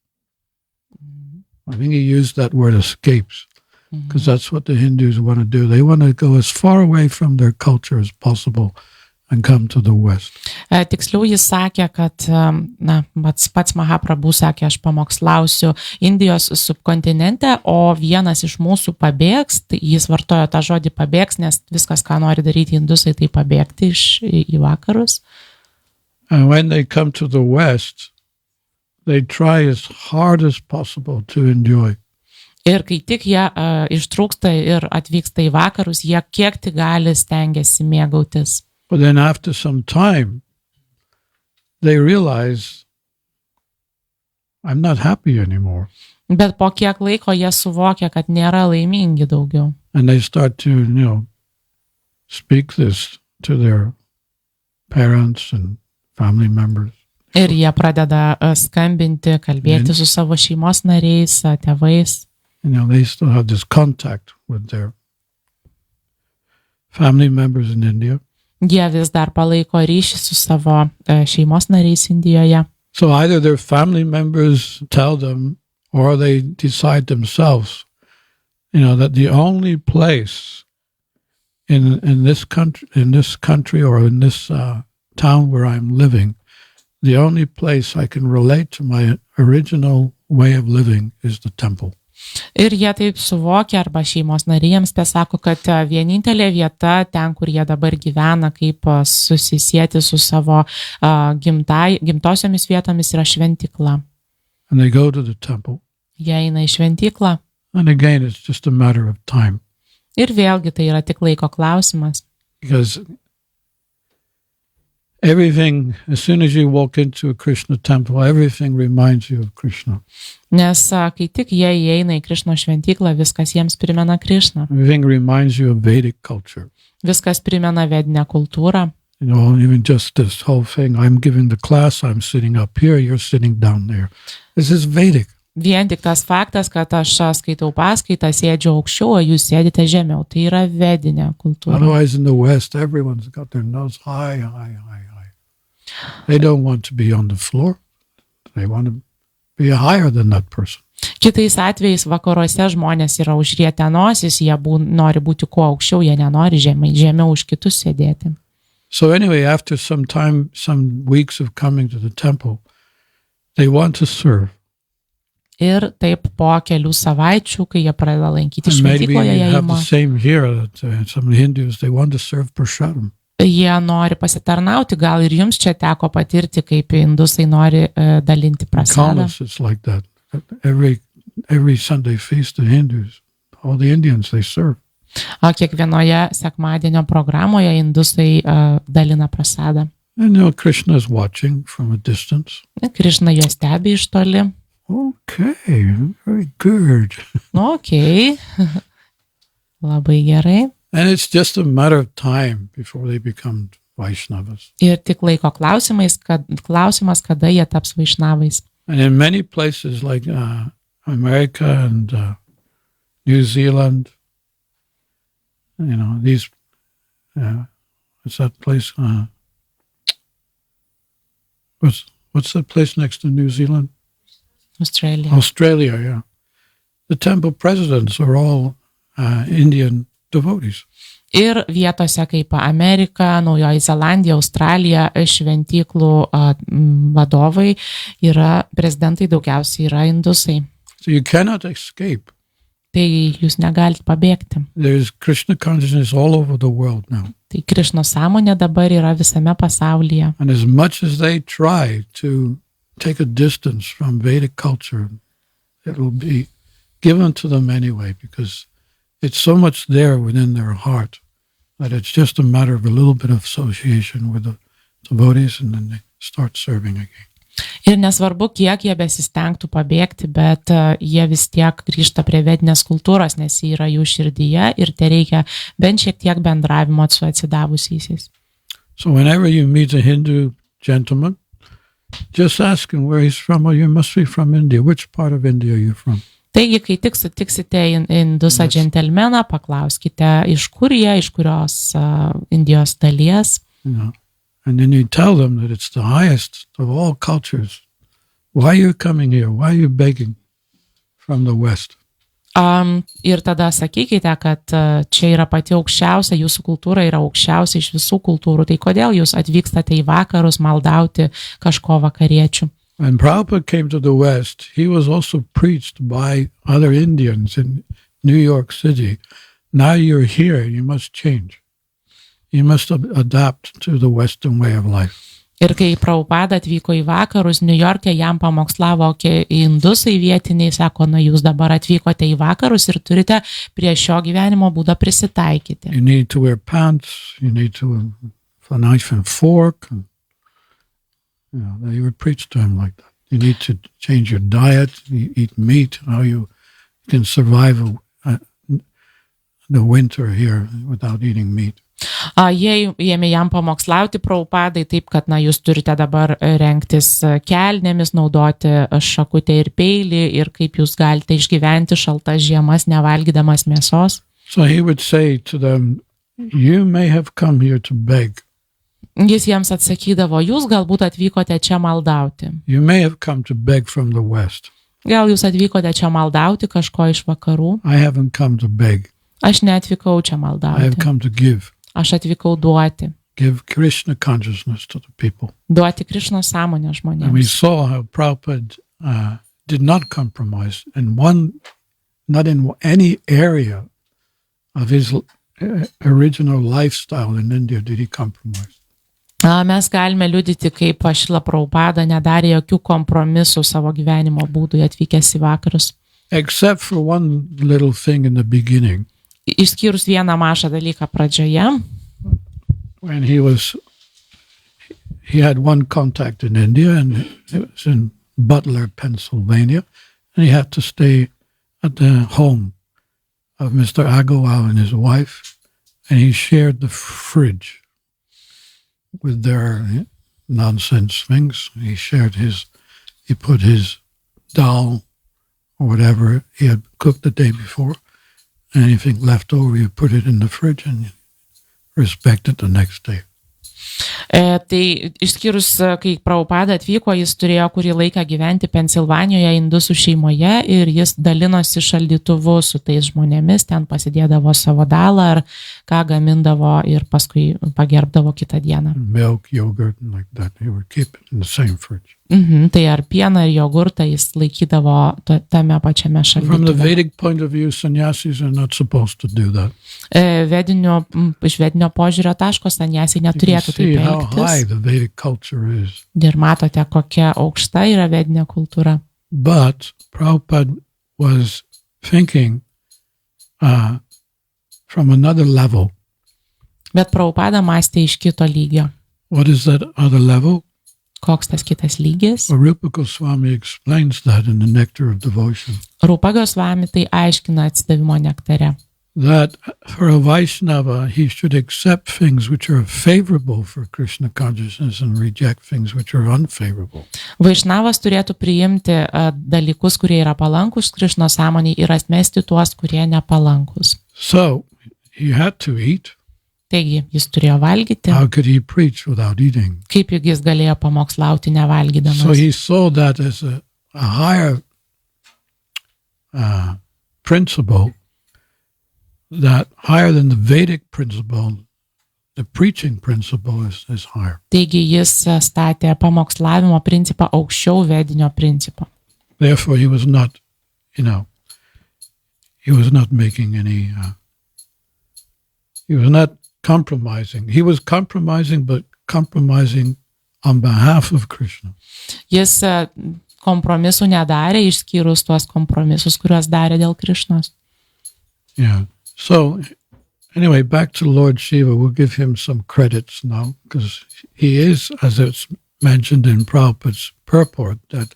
I think he used that word escapes, because that's what the Hindus want to do. They want to go as far away from their culture as possible and come to the West. Tiksliau jis sakė, kad pats Mahaprabhu sakė, aš pamokslausiu Indijos subkontinente, o vienas iš mūsų pabėgs, tai jis vartojo tą žodį pabėgs, nes viskas, ką nori daryti indusai, tai pabėgti į vakarus. And when they come to the West, they try as hard as possible to enjoy. Ir kai tik jie ištrūksta ir atvyksta į vakarus, jie kiek tik gali stengiasi mėgautis. But then after some time, they realize, I'm not happy anymore. Bet po kiek laiko jie suvokia, kad nėra laimingi daugiau. And they start to, speak this to their parents and family members. Ir jie pradeda skambinti, kalbėti su savo šeimos nariais, tėvais. They still have this contact with their family members in India. Jie vis dar palaiko ryšį su savo šeimos nariais Indijoje. So either their family members tell them or they decide themselves, that the only place in this country or in this town where I'm living, the only place I can relate to my original way of living is the temple. Ir jie taip suvokia, arba šeimos narėjams sako, kad vienintelė vieta ten, kur jie dabar gyvena, kaip susisieti su savo gimtosiomis vietomis, yra šventykla. And they go to the temple. Jie eina į šventyklą. And again, it's just a matter of time. Ir vėlgi tai yra tik laiko klausimas. Because everything, as soon as you walk into a Krishna temple, everything reminds you of Krishna. Nes kai tik jie įeina į Krišno šventyklą, viskas jiems primena Krišną. Everything reminds you of vedic culture. Viskas primena vedinę kultūrą. Even just this whole thing, I'm giving the class, I'm sitting up here, you're sitting down there. This is Vedic. Vien tik tas faktas, kad aš skaitau paskaitą, sėdžiu aukščiau, o jūs sėdite žemiau. Tai yra vedinė kultūra. Otherwise in the West, everyone's got their nose high. They don't want to be on the floor. They want to be higher than that person. Kitais atvejais vakaruose žmonės yra užrietę nosis, jie nori būti kuo aukščiau, jie nenori žemiau už kitus sėdėti. So anyway, after some time, some weeks of coming to the temple, they want to serve. Ir taip po kelių savaičių, kai jie pradeda lankyti And maybe šventykloje, you jie have the same here, that some Hindus, they want to serve prasadam. Jie nori pasitarnauti, gal ir jums čia teko patirti, kaip indusai nori dalinti prasadą. It's like that. Every Sunday feast, the Hindus, all the Indians, they serve. Kiekvienoje sekmadienio programoje indusai dalina prasadą. And Krishna is watching from a distance. Krishna juos stebi iš toli. Okay, very good. Okay. Labai gerai. And it's just a matter of time before they become Vaishnavas. Ir tik laiko klausimas, kada jie taps Vaišnavais. And in many places like America and New Zealand, these, what's that place? What's that place next to New Zealand? Australia, yeah. The temple presidents are all Indian devotees. Ir vietose kaip Amerika, Naujoji Zelandija, Australija, šventyklų vadovai prezidentai daugiausiai yra indusai. So you cannot escape. Tai jūs negalite pabėgti. There's Krishna Consciousness all over the world now. Tai Krišno sąmonė dabar yra visame pasaulyje. And as much as they try to take a distance from Vedic culture, it will be given to them anyway, because it's so much there within their heart that it's just a matter of a little bit of association with the devotees, and then they start serving again. Ir nesvarbu, kiek jie besistengtų pabėgti, bet jie vis tiek grįžta prie vedinės kultūros, nes jie yra jų širdyje ir te reikia bent šiek tiek bendravimo su atsidavusiais. So whenever you meet a Hindu gentleman, just ask him where he's from. Oh, you must be from India. Which part of India are you from? Taigi, kai tik sutiksite indusą džentelmeną, paklauskite, iš kur jie, iš kurios Indijos dalies. And then you tell them that it's the highest of all cultures. Why are you coming here? Why are you begging from the West? Ir tada sakykite, kad čia yra pati aukščiausia, jūsų kultūra yra aukščiausia iš visų kultūrų. Tai kodėl jūs atvykstate į vakarus maldauti kažko vakariečių? When Prabhupada came to the West, he was also preached by other Indians in New York City. Now you're here, you must change. You must adapt to the Western way of life. Ir kai Prabhupada atvyko į vakarus, New York'e jam pamokslavo indusai vietiniai, sako, na jūs dabar atvykote į vakarus ir turite prie šio gyvenimo būdo prisitaikyti. You need to wear pants, you need to have a knife and fork. And, they would preach to him like that. You need to change your diet, you eat meat, how you can survive the winter here without eating meat. Jie ėmė jam pamokslauti Prabhupadai taip, kad na, jūs turite dabar rengtis kelnėmis, naudoti šakutę ir peilį ir kaip jūs galite išgyventi šaltas žiemas, nevalgydamas mėsos. So he would say to them, you may have come here to beg. Jis jiems atsakydavo, jūs galbūt atvykote čia maldauti. You may have come to beg from the West. Gal jūs atvykote čia maldauti kažko iš vakarų. I haven't come to beg. Aš neatvykau čia I have maldauti. come to give. Aš atvykau duoti. Give Krishna consciousness to the people. Duoti Krišnos sąmonę And we žmonėms. saw how Prabhupada did not compromise not in any area of his original lifestyle in India did he compromise. Mes galime liudyti, kaip Šrila Prabhupada nedarė jokių kompromisų savo gyvenimo būdui atvykęs į vakarus. Except for one little thing in the beginning. Išskyrus vieną mažą dalyką pradžioje, When he had one contact in India, and it was in Butler, Pennsylvania, and he had to stay at the home of Mr. Agarwal and his wife, and he shared the fridge with their nonsense things. He put his dal or whatever he had cooked the day before, and anything left over, you put it in the fridge and respect it the next day. Tai išskyrus, kai Prabhupada atvyko, jis turėjo kurį laiką gyventi Pensilvanijoje indusų šeimoje ir jis dalinosi šaldytuvu su tais žmonėmis, ten pasidėdavo savo dalą ar ką gamindavo ir paskui pagerbdavo kitą dieną. Milk, yogurt, and like that, he would keep it in the same fridge. Tai ar pieną ir jogurtą jis laikydavo tame pačiame From the šaldytuve. Vedic point of view, sannyasis are not supposed to do that. Iš vedinio požiūrio taško sannyasiai You can neturėtų see taip how high elgtis. the Vedic culture is. Ir matote, kokia aukšta yra vedinė kultūra. But Prabhupada was thinking from another level. Bet Prabhupada mąstė iš kito lygio. What is that other level? Koks tas kitas lygis? Rupa Goswami explains that in the Nectar of Devotion. Rupa Goswami tai aiškina atsidavimo nektare. That for a Vaishnava, he should accept things which are favorable for Krishna consciousness and reject things which are unfavorable. Vaišnavas turėtų priimti dalykus, kurie yra palankus Krišnos sąmoniai ir atmesti tuos, kurie nepalankus. So he had to eat. Taigi, jis turėjo valgyti. How could he preach without eating? Kaip juk jis galėjo pamokslauti nevalgydamas? So he saw that as a higher principle, that higher than the Vedic principle, the preaching principle is higher. Taigi, jis statė pamokslavimo principą aukščiau vedinio principo. Therefore, he was not making any, he was not compromising. He was compromising, but compromising on behalf of Krishna. Jis kompromisų nedarė, išskyrus tuos kompromisus, kuriuos darė dėl Krišnos. Yeah. So, anyway, back to Lord Shiva. We'll give him some credits now, because he is, as it's mentioned in Prabhupada's purport, that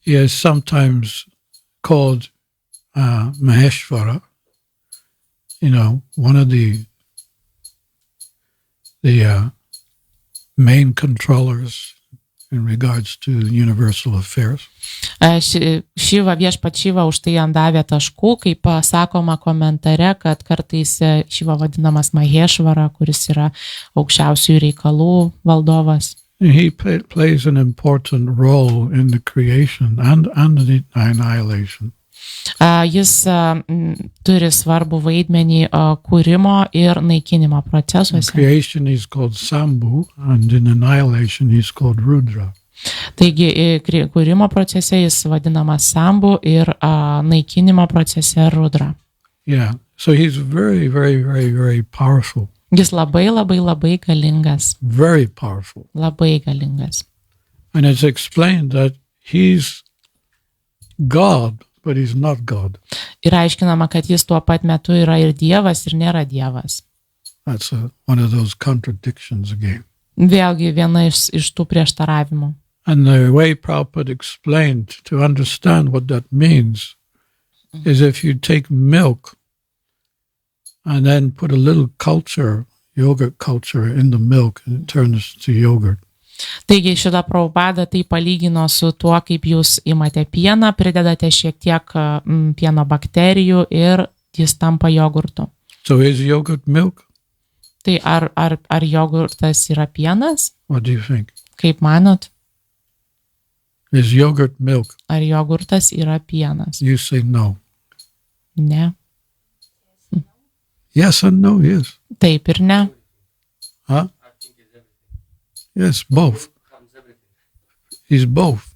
he is sometimes called Maheshvara, one of the main controllers in regards to universal affairs. Šiva viešpat Šiva už tai jam davė taškų, kaip sakoma komentare, kad kartais Šiva vadinamas Maheshvara, kuris yra aukščiausių reikalų valdovas. He plays an important role in the creation and the annihilation. Jis turi svarbų vaidmenį kūrimo ir naikinimo In procesuose. creation he's called Sambhu, and in annihilation he's called Rudra. Taigi, kūrimo procese jis vadinamas Sambhu ir naikinimo procese Rudra. Yeah, so he's very, very, very, very powerful. Jis labai galingas. Very powerful. Labai galingas. And it's explained that he's God, but he's not God. Ir aiškinama, kad jis tuo pat metu yra ir Dievas, ir nėra Dievas. That's one of those contradictions again. Vėlgi viena iš tų prieštaravimų. And the way Prabhupada explained to understand what that means is if you take milk and then put a little yogurt culture in the milk and it turns to yogurt. Taigi šitą Prabhupada tai palygino su tuo, kaip jūs imate pieną, pridedate šiek tiek pieno bakterijų ir jis tampa jogurtu. So is yogurt milk? Tai ar jogurtas yra pienas? What do you think? Kaip manot? Is yogurt milk? Ar jogurtas yra pienas? You say no. Ne. Yes and no, yes. Taip ir ne. Huh? Yes, both. He's both.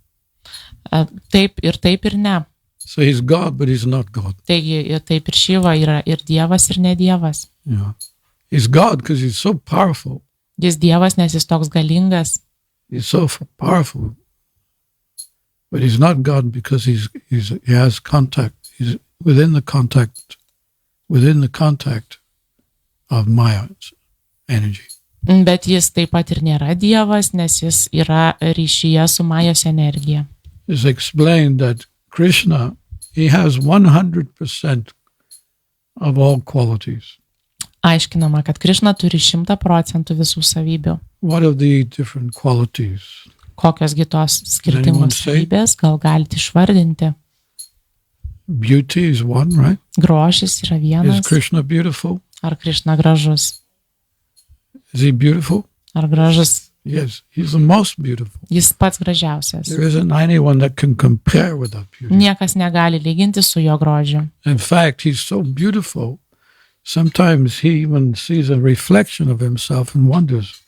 Taip ir ne. So he's God, but he's not God. Taigi taip ir Šiva yra ir Dievas, ir ne Dievas. Yeah. He's God because he's so powerful. Jis Dievas, nes jis toks galingas. He's so powerful. But he's not God because he has contact. He's within the contact of Maya's energy. Bet jis taip pat ir nėra Dievas, nes jis yra ryšyje su Majos energija. It's explained that Krishna, he has 100% of all qualities. Aiškinama, kad Krišna turi 100% visų savybių. What are the different qualities? Kokios tos skirtingos savybės, gal galite išvardinti? Beauty is one, right? Grožis yra vienas. Is Krishna beautiful? Ar Krišna gražus? Is he beautiful? Ar gražus? Yes, he's the most beautiful. Jis pats gražiausias. There isn't anyone that can compare with that beauty. Niekas negali lyginti su jo grožiu. In fact, he's so beautiful, sometimes he even sees a reflection of himself and wonders,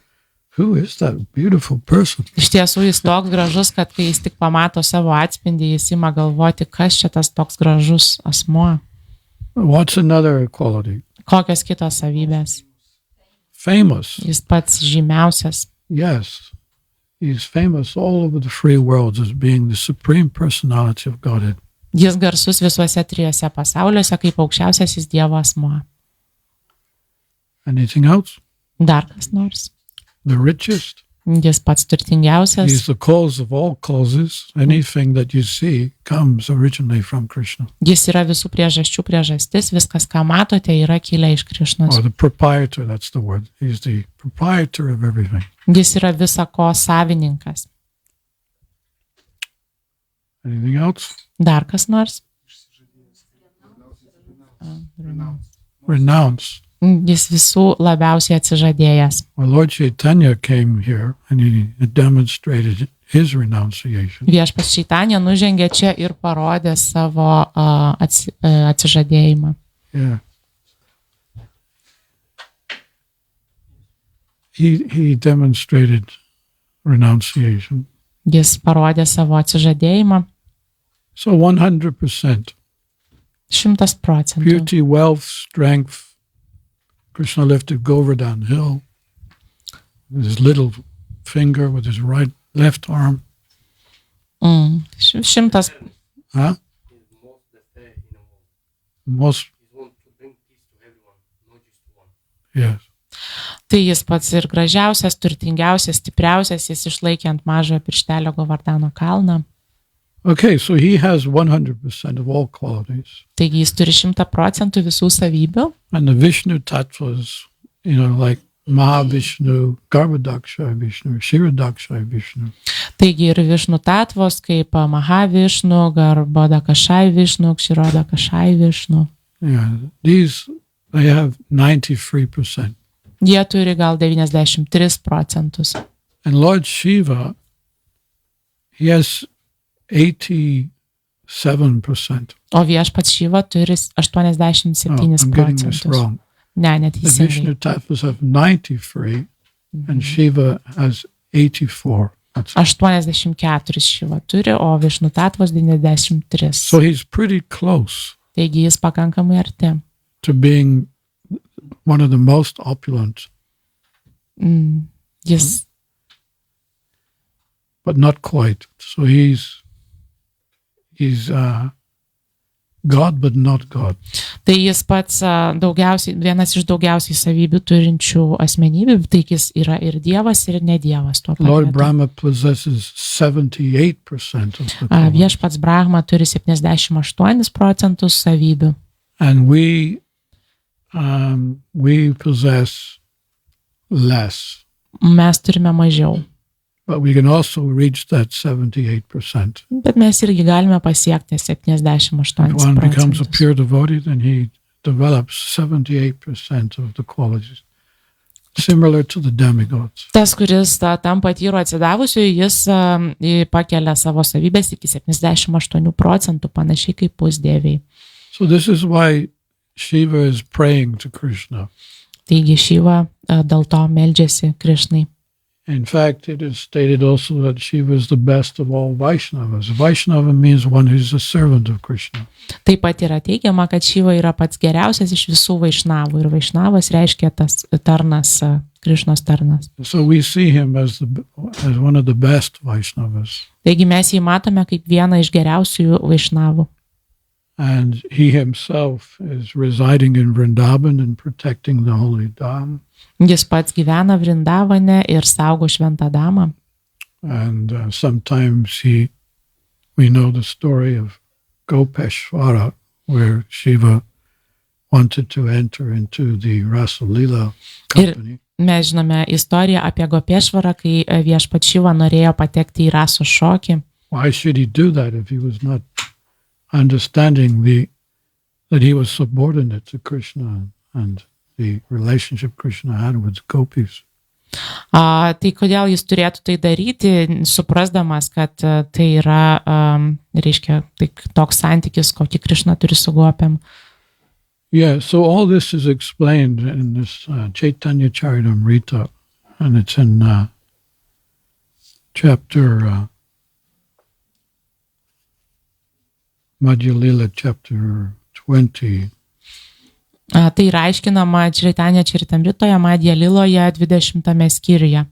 who is that beautiful person? Iš tiesų jis toks gražus, kad kai jis tik pamato savo atspindį, jis ima galvoti, kas čia tas toks gražus asmuo. What's another quality? Kokios kitos savybės? Famous. Jis pats žymiausias. Yes, he's famous all over the three worlds as being the supreme personality of Godhead. Jis garsus visuose trijose pasauliuose kaip aukščiausiasis Dievo asmuo. Anything else? Dar kas nors? The richest. Jis pats turtingiausias. He's the cause of all causes. Anything that you see comes originally from Krishna. Jis yra visų priežasčių priežastis, viskas, ką matote, yra kilę iš Krišnos. Or the proprietor, that's the word. He's the proprietor of everything. Jis yra visa ko savininkas. Anything else? Dar kas nors? Renounce. Jis visų labiausiai atsižadėjęs. Well, Lord Chaitanya came here and he demonstrated his renunciation. Viešpats Čaitanija nužengė čia ir parodė savo atsižadėjimą. Yeah. He demonstrated renunciation. Jis parodė savo atsižadėjimą. So 100%. 100%. Beauty, wealth, strength. Krishna lifted Govardhan hill with his little finger, with his left arm. 100. Huh? Most. Yes. Tai jis pats ir gražiausias, turtingiausias, stipriausias, jis išlaikė ant mažojo pirštelio Govardhano kalną. Okay, so he has 100% of all qualities. Taigi jis turi 100% visų savybių. And the Vishnu tattvas, like Mahavishnu, Garbhodaksha Vishnu, Kshirodaksha Vishnu. Taigi ir Višnu tatvos kaip Mahavishnu, Garbhodakashai Vishnu, Kshirodakashai Vishnu. Yeah, they have 93%. Jie turi gal 93%. And Lord Shiva, he has 87%. O viešpats Šiva turi 87%. I'm getting this wrong. Ne, The Vishnu neteisingai. tattvas have 93 and Shiva has 84. 84 Šiva turi, o Višnu tatvos 93. So he's pretty close Taigi jis pakankamai arti. to being one of the most opulent, Jis, but not quite. So he's God, but not God. tai jis pats vienas iš daugiausiai savybių turinčių asmenybių, tai jis yra ir Dievas, ir ne Dievas. Tuo pat Lord metu. Brahma possesses 78% of the qualities. Viešpats Brahma turi 78% savybių. And we possess less, Mes turime mažiau, but we can also reach that 78%. bet mes irgi galime pasiekti 78%. If one becomes a pure devotee, then he develops 78% of the qualities, similar to the demigods. Tas, kuris tampa tyru atsidavusiu, jis pakelia savo savybės iki 78%, panašiai kaip pusdieviai. So this is why Shiva is praying to Krishna. Taigi Šiva dėl to meldžiasi Krišnai. In fact, it is stated also that Shiva is the best of all Vaishnavas. Vaishnava means one who is a servant of Krishna. Taip pat yra teigiama, kad Šiva yra pats geriausias iš visų Vaišnavų ir Vaišnavas reiškia tas tarnas, Krišnos tarnas. So we see him as one of the best Vaishnavas. Taigi mes jį matome kaip vieną iš geriausių Vaišnavų. And he himself is residing in Vrindavan and protecting the holy Dham. Jis pats gyvena Vrindavane ir saugo šventą Damą. And sometimes we know the story of Gopeshwara, where Shiva wanted to enter into the Rasa Lila company. Mes žinome istoriją apie Gopešvarą, kai viešpats Šiva norėjo patekti į Rasos šokį. Why should he do that if he was not understanding that he was subordinate to Krishna and the relationship Krishna had with gopis? Tai kodėl jis turėtų tai daryti, suprasdamas, kad tai yra, reiškia, tai toks santykis, kokį Krishna turi su gopėm. Yeah, so all this is explained in this Chaitanya Charitamrita, and it's in chapter Madhya Lila, chapter 20. Tai yra aiškinama Chaitanya Charitamritoje, Madhya Liloje 20 skyriuje.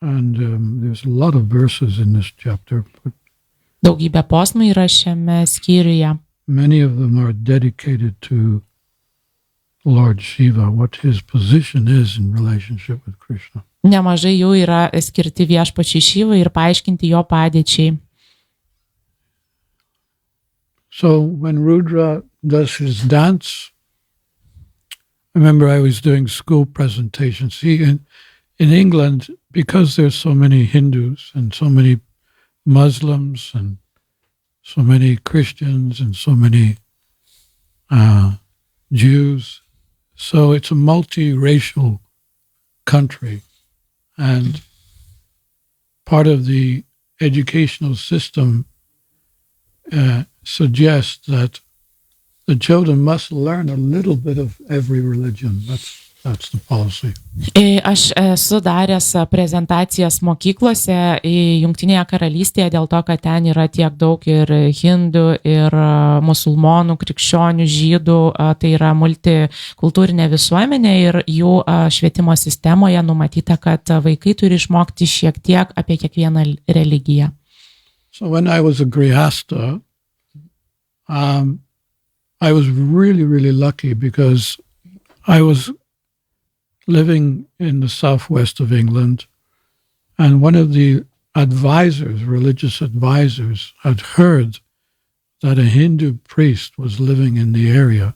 And there's a lot of verses in this chapter, but Daugybė posmų yra šiame skyriuje. many of them are dedicated to Lord Shiva, what his position is in relationship with Krishna. Nemažai jų yra skirti viešpačiui Šivai ir paaiškinti jo padėčiai. So when Rudra does his dance, I remember I was doing school presentations. See, in England, because there's so many Hindus and so many Muslims and so many Christians and so many Jews, so it's a multiracial country. And part of the educational system suggests that the children must learn a little bit of every religion. That's the policy. Aš esu daręs prezentacijas mokyklose Jungtinėje karalystėje dėl to, kad ten yra tiek daug ir hindų, ir musulmonų, krikščionių, žydų, tai yra multikultūrinė visuomenė ir jų švietimo sistemoje numatyta, kad vaikai turi išmokti šiek tiek apie kiekvieną religiją. So when I was a grihasta, I was really, really lucky because I was living in the southwest of England, and one of the advisors, religious advisors, had heard that a Hindu priest was living in the area,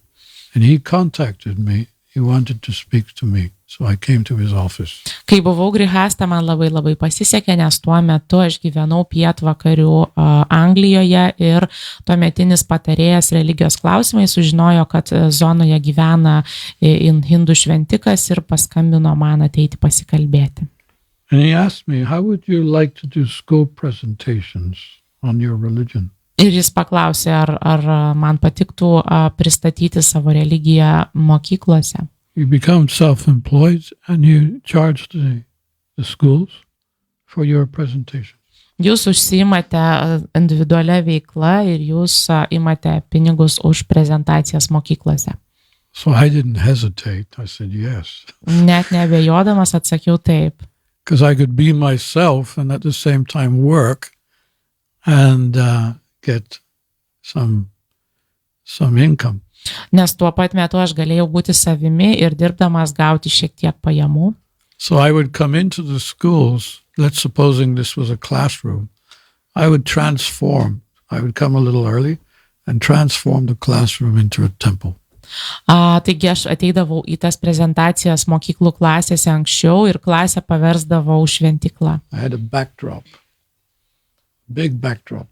and he contacted me. He wanted to speak to me, so I came to his office. Kai buvau grihasta, man labai pasisekė, nes tuo metu aš gyvenau pietvakarių Anglijoje ir tuometinis patarėjas religijos klausimai sužinojo, kad zonoje gyvena hindų šventikas ir paskambino man ateiti pasikalbėti. And he asked me, how would you like to do school presentations on your religion? Ir jis paklausė, ar man patiktų pristatyti savo religiją mokyklose. You become self-employed and you charge the schools for your presentations. Jūs užsiimate individualią veiklą ir jūs imate pinigus už prezentacijas mokyklose. So I didn't hesitate. I said yes. Net neabejodamas atsakiau taip. Because I could be myself and at the same time work and get some income. Nes tuo pat metu aš galėjau būti savimi ir dirbdamas gauti šiek tiek pajamų. So I would come into the schools, let's supposing this was a classroom, I would transform. I would come a little early and transform the classroom into a temple. Taigi aš ateidavau į tas prezentacijas mokyklų klasėse anksčiau ir klasę paversdavau šventiklą. I had a backdrop, big backdrop,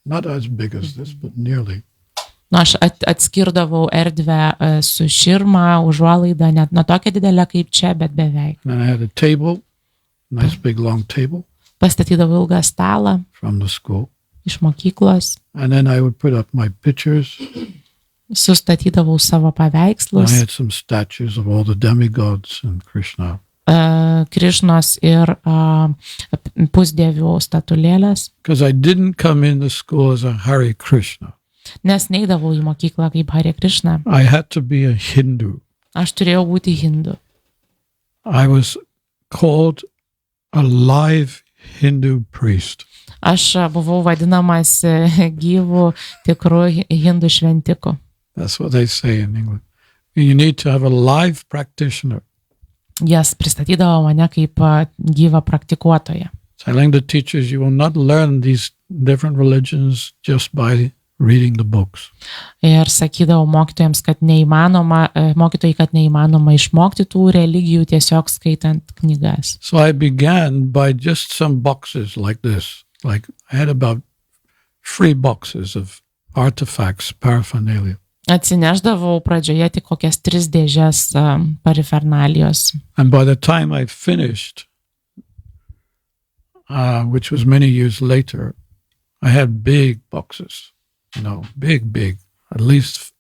not as big as this, but nearly. Aš atskirdavau erdvę su širma, užuolaida, net ne tokia didelė kaip čia, bet beveik. And I had a table, nice big long table. Pastatydavau ilgą stalą from the school. Iš mokyklos. And then I would put up my pictures. Sustatydavau savo paveikslus. I had some statues of all the demigods and Krishna. Krišnos ir pusdievių statulėlės. Because I didn't come in the school as a Hare Krishna. Nes neidavau į mokyklą kaip Hare Krishna. I had to be a Hindu. Aš turėjau būti hindu. I was called a live Hindu priest. Aš buvau vadinamas gyvų tikrų hindų šventiku. That's what they say in English. You need to have a live practitioner. Jas pristatydavo mane kaip gyvą praktikuotoją. Telling the teachers you will not learn these different religions just by reading the books. Ir sakydavau mokytojams, kad neįmanoma išmokti tų religijų tiesiog skaitant knygas. So I began by just some boxes like this. Like I had about 3 boxes of artifacts, paraphernalia. Atsineždavau pradžioje tik kokias 3 dėžes parafernalijos. And by the time I finished, which was many years later, I had big boxes, big, at least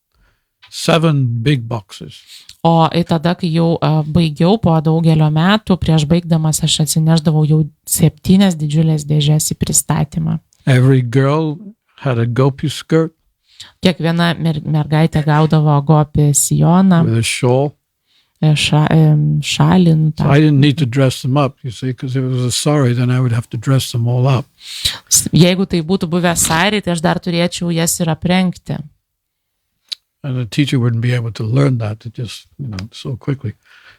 7 big boxes. O tada, kai jau baigiau po daugelio metų, prieš baigdamas aš atsineždavau jau 7 didžiulės dėžes į pristatymą. Every girl had a gopi skirt. Kiekviena mergaitė gaudavo gopi sijoną. With a shawl. Šalį. So I didn't need to dress them up, you see, because if it was a sari, then I would have to dress them all up. Jeigu tai būtų buvę sari, tai aš dar turėčiau jas ir aprengti. And the teacher wouldn't be able to learn that just, so quickly.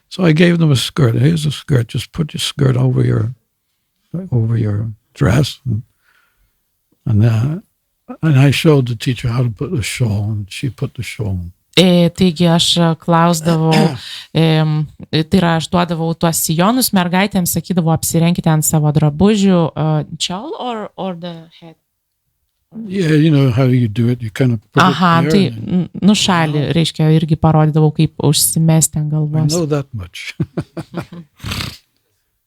So I gave them a skirt. Here's a skirt. Just put your skirt over your dress. And I showed the teacher how to put the shawl, and she put the shawl on. Taigi aš klausdavau, tai yra aš duodavau tuos sijonus mergaitėms, sakydavau apsirenkite ant savo drabužių, shawl or the head? Yeah, you know how you do it. You kind of put it there. Tai šalį, reiškia, irgi parodydavau, kaip užsimesti ant galvos. I know that much.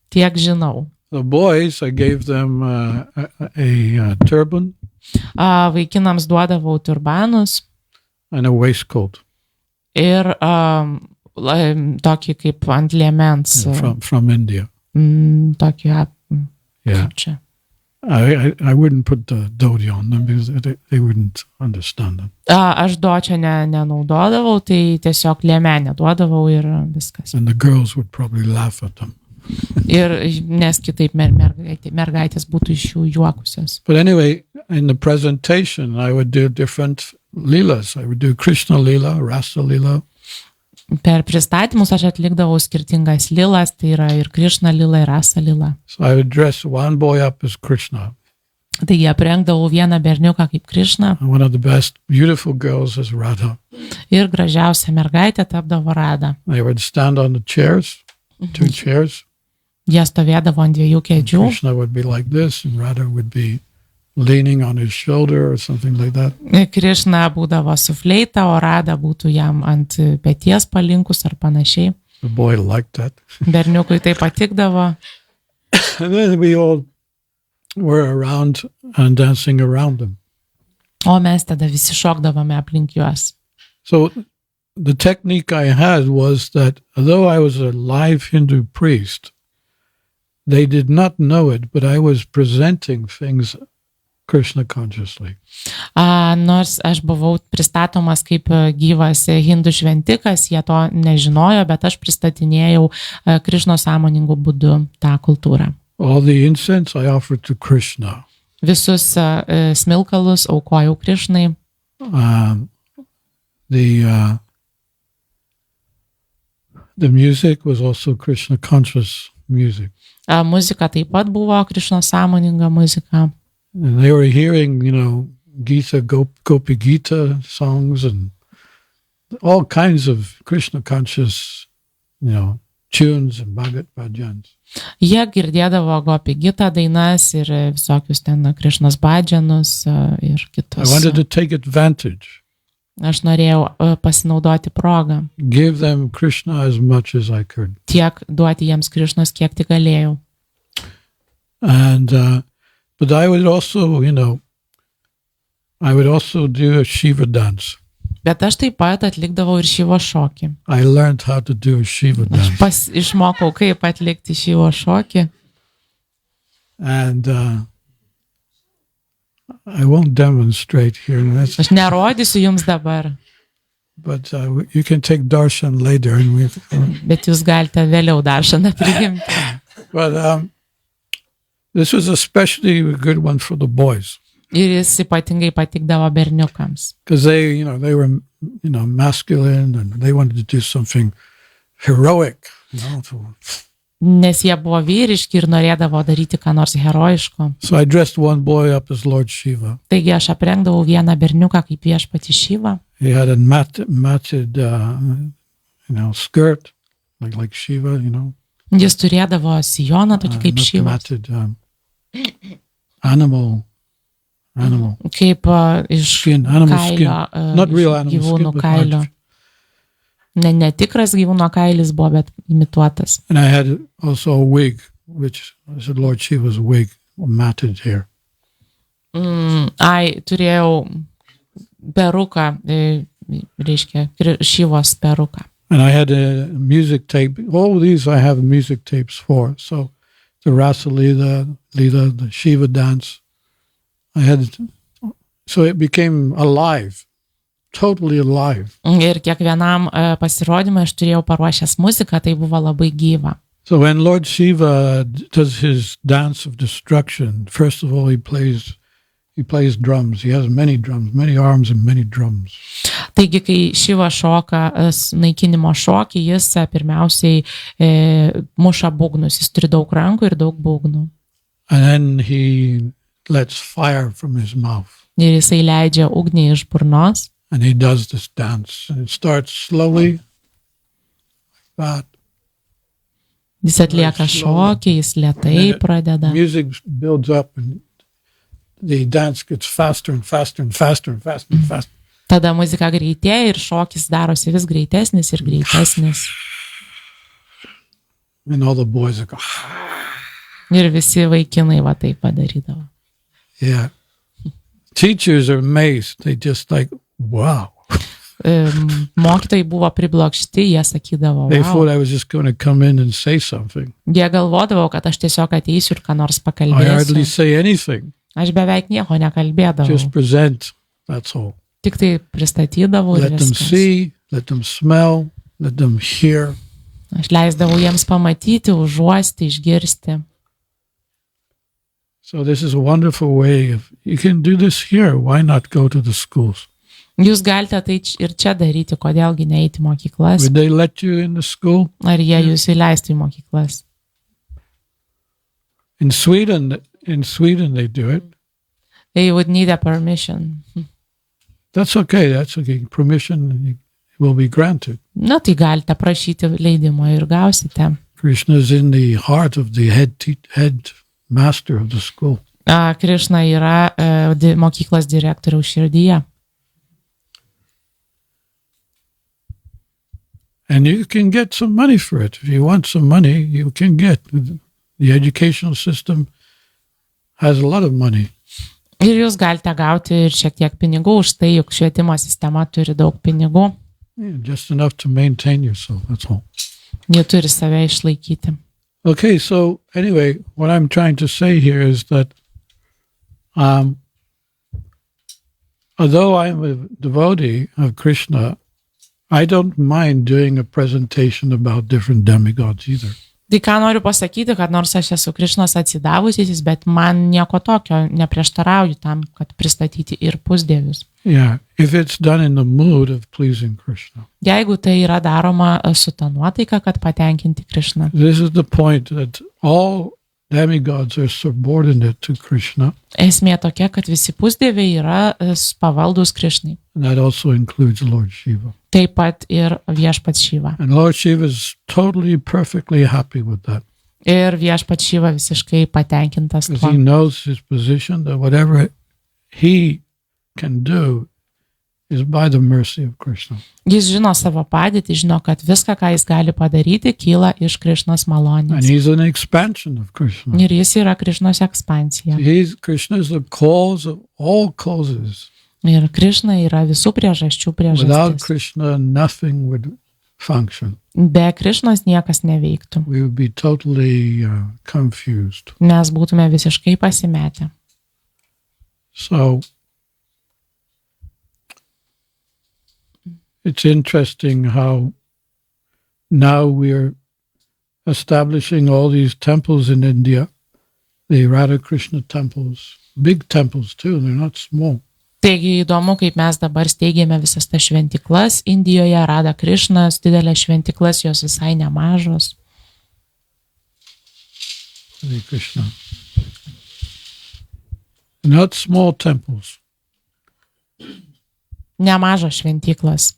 Tiek žinau. The boys, I gave them a turban. Vaikinams duodavau turbanus. And a waistcoat. Ir tokį kaip ant liemens. From India. Tokį yeah. Čia. I wouldn't put the dhoti on them because they wouldn't understand them. Aš dočio nenaudodavau, tai tiesiog liemenę duodavau ir viskas. And the girls would probably laugh at them. Ir nes kitaip mergaitės būtų iš jų juokusios. But anyway, in the presentation, I would do different leelas. I would do Krishna Leela, Rasa Leela. Per pristatymus aš atlikdavau skirtingas lilas, tai yra ir Krishna Leela, ir Rasa Leela. So I would dress one boy up as Krishna. Taigi aprengdavau vieną berniuką kaip Krishna. And one of the best beautiful girls as Radha. Ir gražiausia mergaitė tapdavo Radha. They would stand on the chairs, 2 chairs. Jie stovėdavo ant 2 kėdžių. Krishna would be like this, and Radha would be leaning on his shoulder or something like that. Krishna būdavo su fleita, o Radha būtų jam ant peties palinkus ar panašiai. The boy liked that. Berniukui tai patikdavo. And then we all were around and dancing around them. O mes tada visi šokdavome aplink juos. So the technique I had was that although I was a live Hindu priest, they did not know it, but I was presenting things Krishna consciously. Nors aš buvau pristatomas kaip gyvas hindų šventikas, jie to nežinojo, bet aš pristatinėjau Krišnos sąmoningų būdų tą kultūrą. All the incense I offered to Krishna. Visus smilkalus aukojau Krišnai. The music was also Krishna conscious music. Muzika taip pat buvo Krišnos sąmoninga muzika. And they were hearing, Gita, Gopi Gita songs and all kinds of Krishna conscious, tunes and bhajans. Jie girdėdavo Gopi Gita dainas ir visokius ten Krišnos bhajanus ir kitus. I wanted to take advantage. Aš norėjau pasinaudoti progą. Give them Krishna as much as I could. Tiek duoti jiems Krišnos, kiek tik galėjau. And but I would also, I would also do a Shiva dance. Bet aš taip pat atlikdavau ir Šivo šokį. I learned how to do a Shiva dance. Išmokau, kaip atlikti Šivo šokį. And I won't demonstrate here. Aš nerodysiu jums dabar. But you can take darshan later. Bet jūs galite vėliau darshaną priimti. But this was especially a good one for the boys. Ir jis ypatingai patikdavo berniukams. Because they were, masculine and they wanted to do something heroic, Nes jie buvo vyriški ir norėdavo daryti ką nors herojiško. So I dressed one boy up as Lord Shiva. Taigi aš aprengdavau vieną berniuką kaip viešpatį Šivą. He had a matted, skirt, like Shiva, Jis turėdavo sijoną tokį kaip Šivas. Matted animal. Kaip iš kailio, Not real animal gyvūnų skin, kailio. Netikras gyvūno kailis buvo, bet imituotas. And I had also a wig, which was Lord Shiva's wig, matted hair. Turėjau peruką, reiškia, Šivos peruką. And I had a music tape. All these I have music tapes for. So the Rasa Lila, the Shiva dance, so it became alive, totally alive. Ir kiekvienam pasirodymui aš turėjau paruošęs muziką, tai buvo labai gyva. So when Lord Shiva does his dance of destruction, first of all he plays drums. He has many drums, many arms and many drums. Taigi, kai Šiva šoka naikinimo šokį, jis pirmiausiai muša būgnus. Jis turi daug rankų ir daug būgnų. And then he lets fire from his mouth. Ir jisai leidžia ugnį iš burnos. And he does this dance. And it starts slowly, like that. Jis atlieka šokį, jis lėtai pradeda. Music builds up and the dance gets faster and faster and faster and faster and faster. Tada muzika greitėja ir šokis darosi vis greitesnis ir greitesnis. And all the boys are going. Ir visi vaikinai va taip padarydavo. Yeah. Teachers are amazed. They just like, wow. Mokytojai buvo priblokšti, jie sakydavo, They thought wow. I was just going to come in and say something. Jie galvodavo, kad aš tiesiog ateisiu ir ką nors I hardly pakalbėsiu. say anything. Aš beveik nieko nekalbėdavau. Just present. That's all. Tik tai pristatydavau ir Let them viskas. see, let them smell, let them hear. Aš leisdavau jiems pamatyti, užuosti, išgirsti. So this is a wonderful way of, you can do this here. Why not go to the schools? Jūs galite tai ir čia daryti, kodėlgi neiti į mokyklas. Would they let you in the school? Ar jie jūs įleistų į mokyklas? In Sweden they do it. They would need a permission. That's okay. Permission will be granted. Na, tai galite prašyti leidimo ir gausite. Krishna is in the heart of the head master of the school. Krišna yra mokyklos direktoriaus širdyje. And you can get some money for it. If you want some money, you can get. The educational system has a lot of money. Ir jūs galite gauti ir šiek tiek pinigų už tai, juk švietimo sistema turi daug pinigų. Yeah, just enough to maintain yourself, that's all. Jie turi save išlaikyti. Okay, so anyway, what I'm trying to say here is that although I'm a devotee of Krishna, I don't mind doing a presentation about different demigods either. Tai ką noriu pasakyti, kad nors aš esu Krišnos atsidavusysis, bet man nieko tokio neprieštarauju tam, kad pristatyti ir pusdievius. Yeah, if it's done in the mood of pleasing Krishna. Jeigu tai yra daroma su ta nuotaika, kad patenkinti Krišną. This is the point that all demigods are subordinate to Krishna. Esmė tokia, kad visi pusdieviai yra pavaldus Krišnai. And that also includes Lord Shiva. Taip pat ir viešpats Šiva. And Lord Shiva is totally, perfectly happy with that. Ir viešpats Šiva visiškai patenkintas Because tuo. he knows his position, that whatever he can do is by the mercy of Krishna. Jis žino savo padėtį, žino, kad viską, ką jis gali padaryti, kyla iš Krišnos And malonės. he's an expansion of Krishna. Ir jis yra Krišnos ekspansija. Krishna is the cause of all causes. Ir Krišna yra visų priežasčių Without priežastis. Krishna, nothing would function. Be Krišnos niekas neveiktų. We would be totally confused. Mes būtume visiškai pasimetę. So it's interesting how now we're establishing all these temples in India, the Radha Krishna temples, big temples too, they're not small. Taigi įdomu, kaip mes dabar steigėme visas tas šventiklas Indijoje, Radha Krišnas, didelės šventiklas, jos visai nemažos. Hare Krishna. Not small temples. Nemažos šventiklas.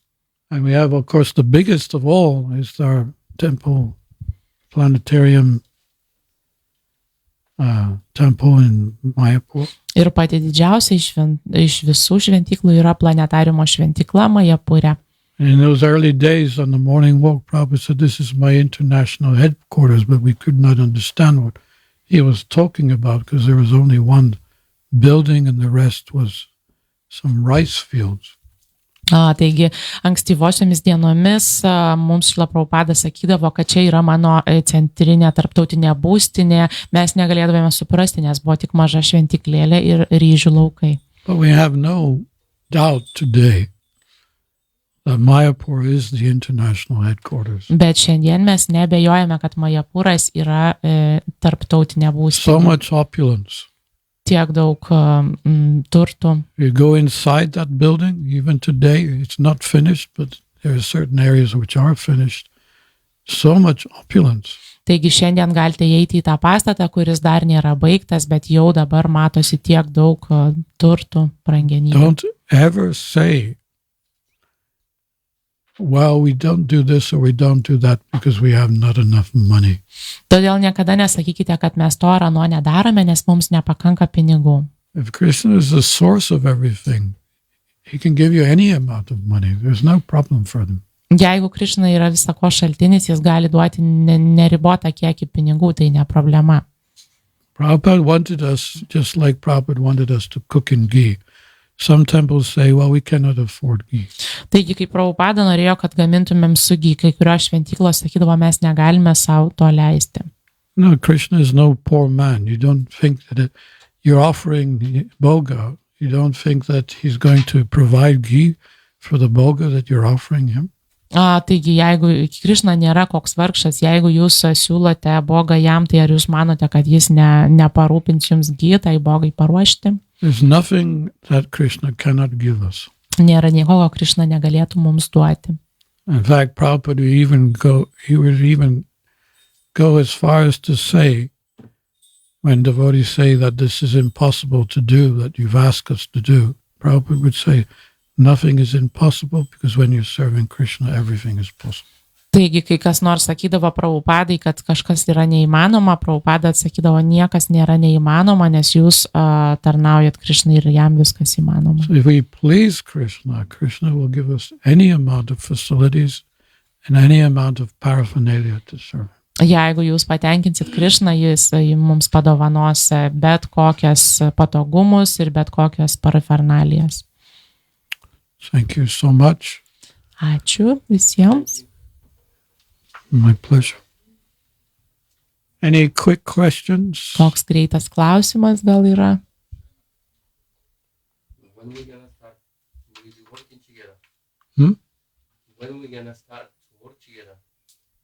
And we have, of course, the biggest of all is our temple, planetarium temple in Mayapur. Ir pati didžiausia iš visų šventiklų yra planetariumo šventikla Majapure. And in those early days on the morning walk, Prabhupada said, this is my international headquarters, but we could not understand what he was talking about because there was only one building and the rest was some rice fields. Taigi, ankstyvosiomis dienomis mums Šrila Prabhupada sakydavo, kad čia yra mano centrinė tarptautinė būstinė. Mes negalėdavome suprasti, nes buvo tik maža šventiklėlė ir ryžių laukai. But we have no doubt today that Mayapur is the international headquarters. Bet šiandien mes nebejojame, kad Majapuras yra tarptautinė So būstinė. much opulence. Tiek daug turtų. You go inside that building, even today, it's not finished, but there are certain areas which are finished. So much opulence. Taigi šiandien galite įeiti į tą pastatą, kuris dar nėra baigtas, bet jau dabar matosi tiek daug turtų, brangenybių. Don't ever say, well, we don't do this or we don't do that because we have not enough money. Todėl niekada nesakykite, kad mes to ar ano nedarome, nes mums nepakanka pinigų. If Krishna is the source of everything, he can give you any amount of money. There's no problem for them. Jeigu Krišna yra visako šaltinis, jis gali duoti neribotą kiekį pinigų, tai ne problema. Prabhupada wanted us, just like Prabhupada wanted us to cook in ghee. Some temples say, well, we cannot afford ghee. Taigi, kai Prabhupada norėjo, kad gamintumėm su ghee, kai kurios šventyklos sakydavo, mes negalime savo to leisti. No, Krishna is no poor man. You don't think that you're offering bhoga. You don't think that he's going to provide ghee for the bhoga that you're offering him. Taigi, jeigu Krišna nėra koks vargšas, jeigu jūs siūlote bogą jam, tai ar jūs manote, kad jis neparūpins jums ghee tai bogai paruošti? There's nothing that Krishna cannot give us. Nėra nieko, ko Krišna negalėtų mums duoti. In fact, Prabhupada would even go as far as to say, when devotees say that this is impossible to do, that you've asked us to do, Prabhupada would say, nothing is impossible because when you're serving Krishna, everything is possible. Taigi, kai kas nors sakydavo Prabhupadai, kad kažkas yra neįmanoma, Prabhupada atsakydavo, niekas nėra neįmanoma, nes jūs tarnaujat Krishnai ir jam viskas įmanoma. So if we please Krishna, Krishna will give us any amount of facilities and any amount of paraphernalia to serve. Jeigu jūs patenkinsit Krišną, jis mums padovanos bet kokias patogumus ir bet kokias parafernalijas. Thank you so much. Ačiū visiems. My pleasure. Any quick questions? Koks greitas klausimas gal yra? when we're gonna start to work together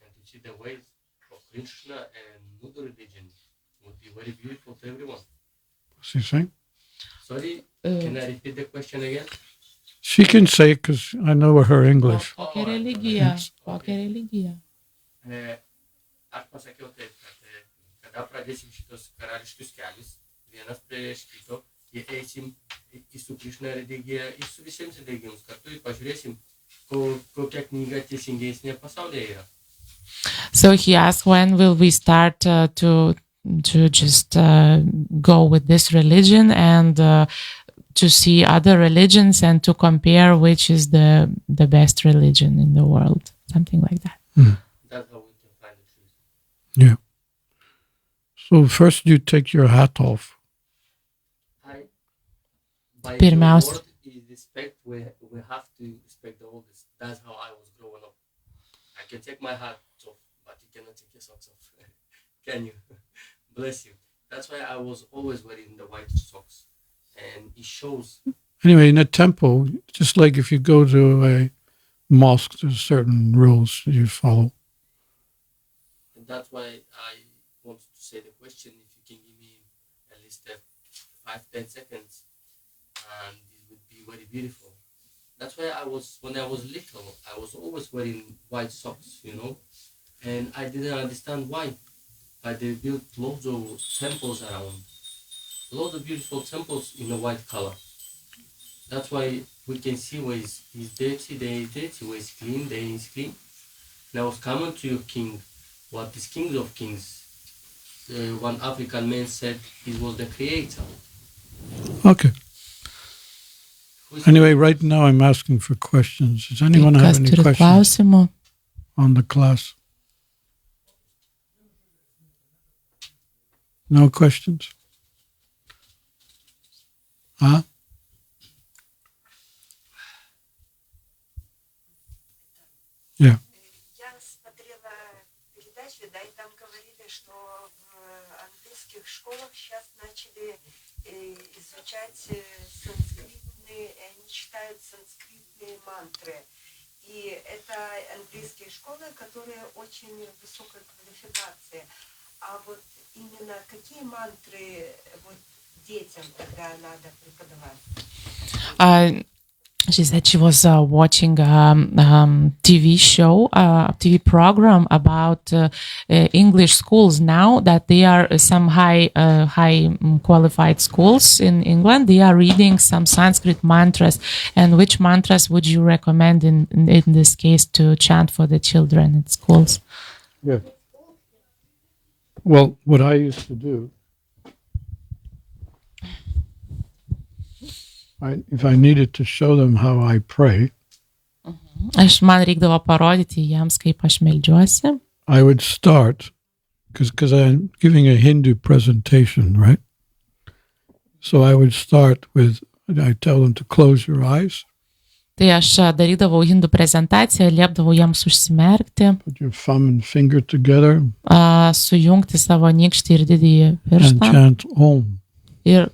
and to see the ways of Krishna and Buddha religion would be very beautiful to everyone. What's he saying? Sorry, can I repeat the question again? She can say because I know her English. Kokia religija? Kokia religija? Aš pasakiau taip, kad kada pradėsim šitos karališkus kelius, vienas prieš kito, jei eisim į su Krishna religiją, į su visiems religijoms kartu ir pažiūrėsim, kokia knyga teisingesnė pasaulyje yra. So he asked, when will we start to just go with this religion and to see other religions and to compare which is the best religion in the world, something like that. Mm. That's how we can find the truth. Yeah. So first you take your hat off. By Pirmiausia. the word is respect, we have to respect the oldest. That's how I was growing up. I can take my hat off, but you cannot take your socks off. Can you? Bless you. That's why I was always wearing the white socks. And it shows. Anyway, in a temple, just like if you go to a mosque, there's certain rules you follow. And that's why I wanted to say the question, if you can give me at least 5-10 seconds, and it would be very beautiful. That's why when I was little, I was always wearing white socks, and I didn't understand why. But they built loads of temples around. Loads of beautiful temples in a white color. That's why we can see where is dirty, they dirty, where is clean, they is clean. And I was coming to your king. What is king of kings? One African man said he was the creator. Okay. Anyway, right now I'm asking for questions. Does anyone have any questions on the class? No questions? Huh? Yeah. Я смотрела передачу, да, и там говорили, что в английских школах сейчас начали изучать санскритные, они читают санскритные мантры. И это английские школы, которые очень высокой квалификации. А вот именно какие мантры вот детям тогда надо преподавать? She said she was watching a TV show, a TV program about English schools now that they are some high qualified schools in England. They are reading some Sanskrit mantras. And which mantras would you recommend in this case to chant for the children at schools? Yeah. Well, what I used to do, if I needed to show them how I pray, man reikdavo parodyti jiems, kaip aš meldžiuosi. I would start, because I'm giving a Hindu presentation, right? So I would start with, I tell them to close your eyes. Tai aš darydavau hindų prezentaciją, liepdavau jiems užsimerkti, put your thumb and finger together, sujungti savo nykštį ir didįjį pirštą and chant Om. Ir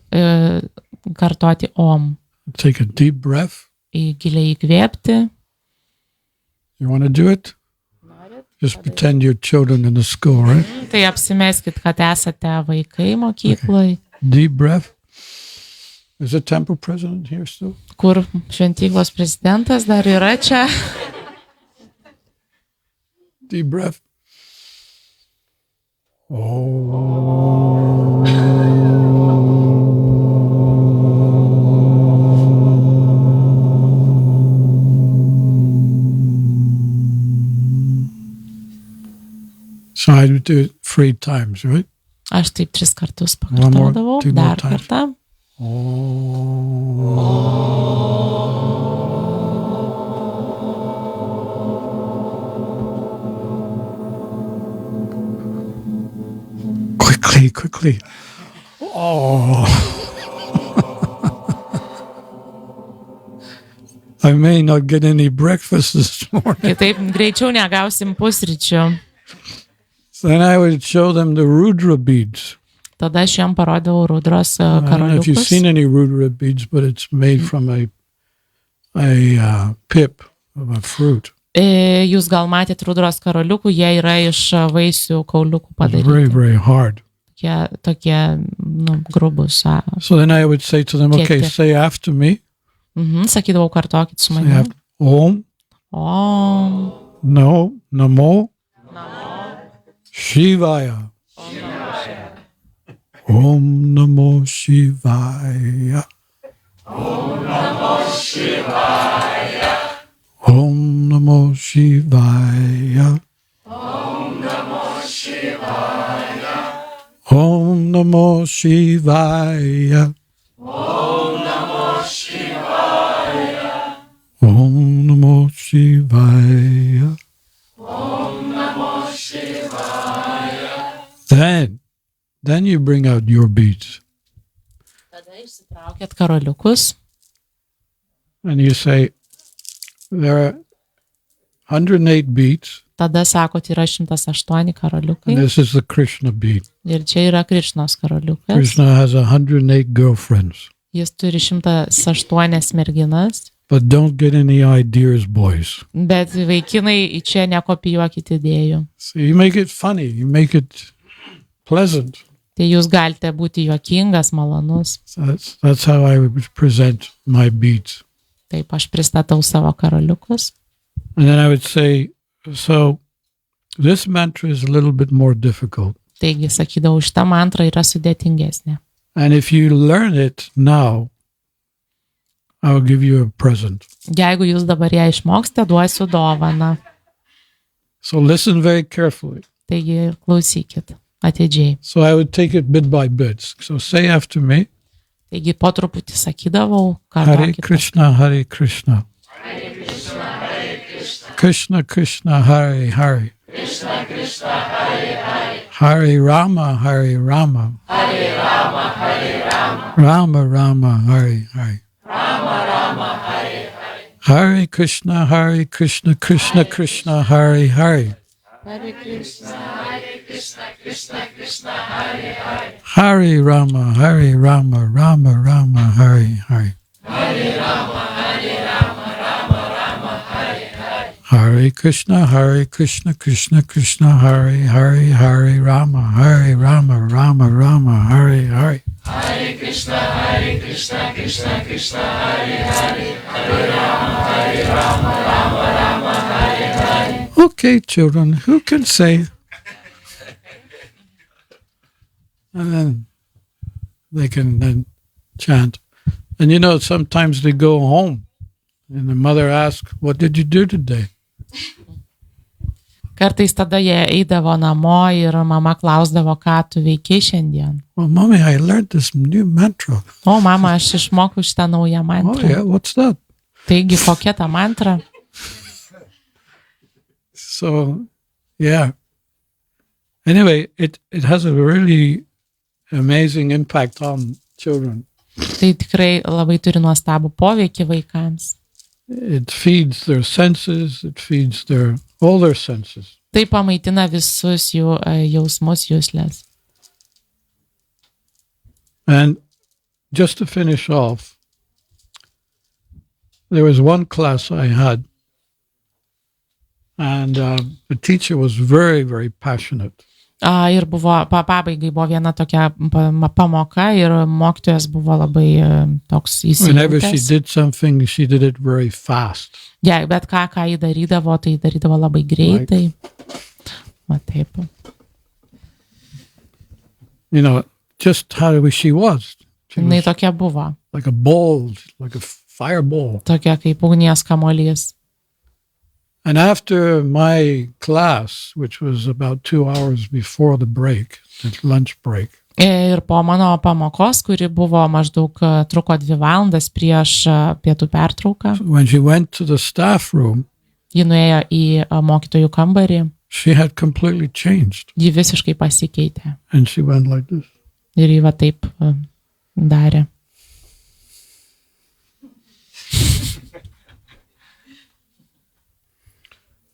kartoti Om. Take a deep breath. Giliai įkvėpti. You want to do it? Just pretend you're children in the school, right? Tai apsimeskit, kad esate vaikai mokykloje. Okay. Deep breath. Is the temple president here still? Kur šventyklos prezidentas dar yra čia? Deep breath. So I would do it 3 times, right? Aš taip 3 kartus pakartodavau. Dar kartą. Quickly. I may not get any breakfast this morning. Kitaip greičiau negausim pusryčių. So then I would show them the Rudra beads. Tada aš jam parodavau Rudros karoliukus. I don't know if you've seen any Rudra beads, but it's made from a pip of a fruit. Jūs gal matėte rudros karoliukų, jie yra iš vaisių kauliukų Very, padaryti. very hard. Tokie grubus. So then I would say to them, okay, Kieti. say after me. Sakydavau, kartokit su Say manimi. after, Om, Om. Namo, Shivaya. Om Namo Shivaya. Om Namo Shivaya. Om Namo Shivaya. Om Namo Shivaya. Om Namo Shivaya. Om Namo Shivaya. Om Namo Shivaya. Om Namo Shivaya. Then you bring out your beads. Tada išsitraukėt karoliukus. And you say, there are 108 beads. Tada sakot, yra 108 karoliukai. And this is the Krishna bead. Ir čia yra Krišnos karoliukas. Krishna has 108 girlfriends. Jis turi 108 merginas. But don't get any ideas, boys. Bet vaikinai į čia nekopijuokit idėjų. So you make it funny. You make it pleasant. Tai jūs galite būti juokingas, malonus. So that's how I would present my beads. Taip aš pristatau savo karoliukus. And then I would say, so this mantra is a little bit more difficult. Taigi, sakydavau, šita mantra yra sudėtingesnė. And if you learn it now, I will give you a present. Jeigu jūs dabar ją išmoksite, duosiu dovaną. So listen very carefully. Taigi, klausykit atidžiai. So I would take it bit by bit. So say after me. Taigi, po truputį sakydavau, Hare kartokite. Krishna, Hare Krishna. Krishna Krishna, Hare Hare. Hare Rama, Hare Rama. Rama Rama, Hare Hare. Hare Krishna, Krishna Krishna, Hare Hare. Hare Rama, Rama Rama, Hare Hare. Hare Krishna, Krishna Krishna, Hare Hare. Hare Rama, Rama Rama, Hare Hare. Hare Krishna, Krishna Krishna, Hare Hare. Hare Rama, Rama Hare Hare. Okay, children, who can say? And then they can then chant. And you know, sometimes they go home and the mother asks, what did you do today? Kartais tada jie eidavo namo ir mama klausdavo, ką tu veikiai šiandien. Well, mommy, I learned this new mantra. O, mama, aš išmokau šitą naują Oh, mantrą. yeah, what's that? Taigi, kokia ta mantra? So, yeah. Anyway, it has a really amazing impact on children. Tai tikrai labai turi nuostabų poveikį vaikams. It feeds their senses, it feeds all their senses. Tai pamaitina visus jų jausmus, juslės. And just to finish off, there was one class I had, and the teacher was very, very passionate. Ir buvo, pabaigai buvo viena tokia pamoka ir mokytojas buvo labai toks Whenever she įsijautęs. did something, she did it very fast. Bet ką jį darydavo, tai darydavo labai greitai. Va taip. You know, just how she was. She Jinai was tokia buvo. like a ball, like a fireball. Tokia kaip ugnies kamuolys. And after my class, which was about 2 hours before the break, the lunch break, Ir po mano pamokos, kuri buvo maždaug truko 2 valandas prieš pietų pertrauką, when she went to the staff room, ji nuėjo į mokytojų kambarį, she had completely changed. ji visiškai pasikeitė. And she went like this. Ir ji va taip darė.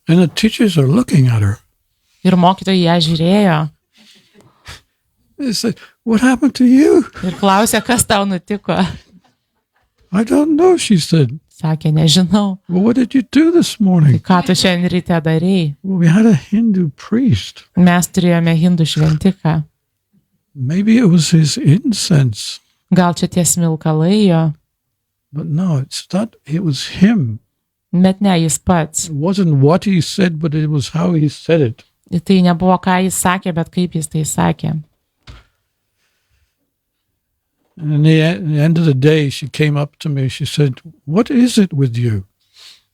And the teachers are looking at her. Ir mokytojai ją žiūrėjo They said, what happened to you? ir klausė, kas tau nutiko. I don't know, she said. sakė, nežinau. Well, what did you do this Tai morning? ką tu šiandien ryte darėjai? Well, we had a Hindu priest. Mes turėjome hindų šventiką. Maybe it was his incense. Gal čia tie smilkalai jo, But no, it's not. It was him. bet ne jis pats. It wasn't what he said, but it was how he said it. Tai nebuvo, ką jis sakė, bet kaip jis tai sakė. And at the end of the day, she came up to me. She said, "What is it with you?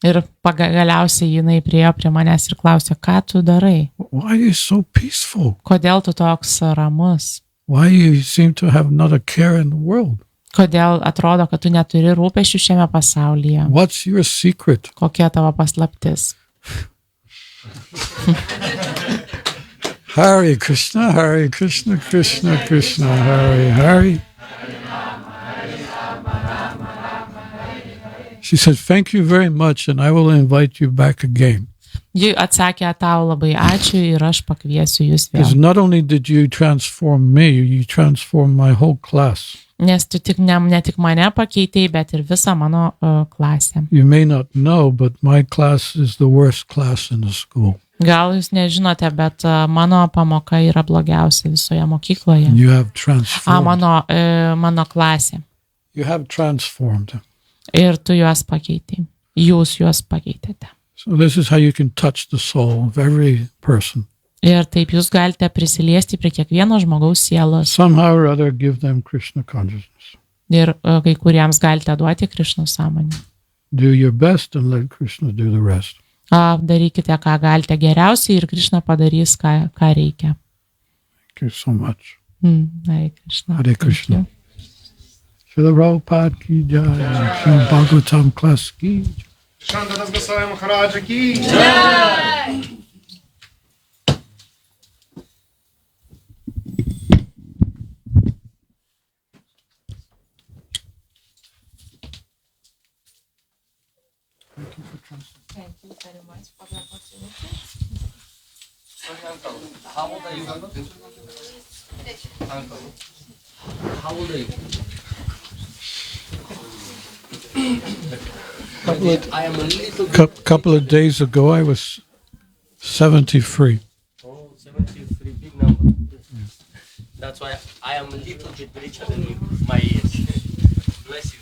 Ir galiausiai jinai priėjo prie manęs ir klausė, ką tu darai? Why are you so peaceful? Kodėl tu toks ramus? Why you seem to have not a care in the world? Kodėl atrodo, kad tu neturi rūpesčių šiame pasaulyje? What's your secret?" Kokia tavo paslaptis? Hare Krishna, Hare Krishna, Krishna Krishna, Hare Hare. She said, "Thank you very much, and I will invite you back again." Ji atsakė, tau labai ačiū ir aš pakviesiu jūs Because vėl. not only did you transform me, you transformed my whole class. Nes tu ne tik mane pakeitei, bet ir visą mano klasę. You may not know, but my class is the worst class in the school. Gal jūs nežinote, bet mano pamoka yra blogiausia visoje mokykloje. You have transformed. Mano klasė. You have transformed. Ir tu juos pakeitei. Jūs juos pakeitėte. So this is how you can touch the soul of every person. Ir taip jūs galite prisiliesti prie kiekvieno žmogaus sielos. Somehow or other, give them Krishna consciousness. Ir kai kuriems galite duoti Krišnos sąmonę. Do your best and let Krishna do the rest. Darykite, ką galite geriausiai ir Krišna padarys, ką reikia. Thank you so much. Hare Krishna. Hare Krishna. Srila Prabhupada ki jai. Śrīmad Bhāgavatam class ki jai. Shanta Goswami Maharaja ki. Thank you very much for the opportunity. How old are you, Uncle? Uncle. How old are you? I am a little bit... Couple of days ago, I was 73. Oh, 73, big number. That's why I am a little bit richer than you, my age. Bless you.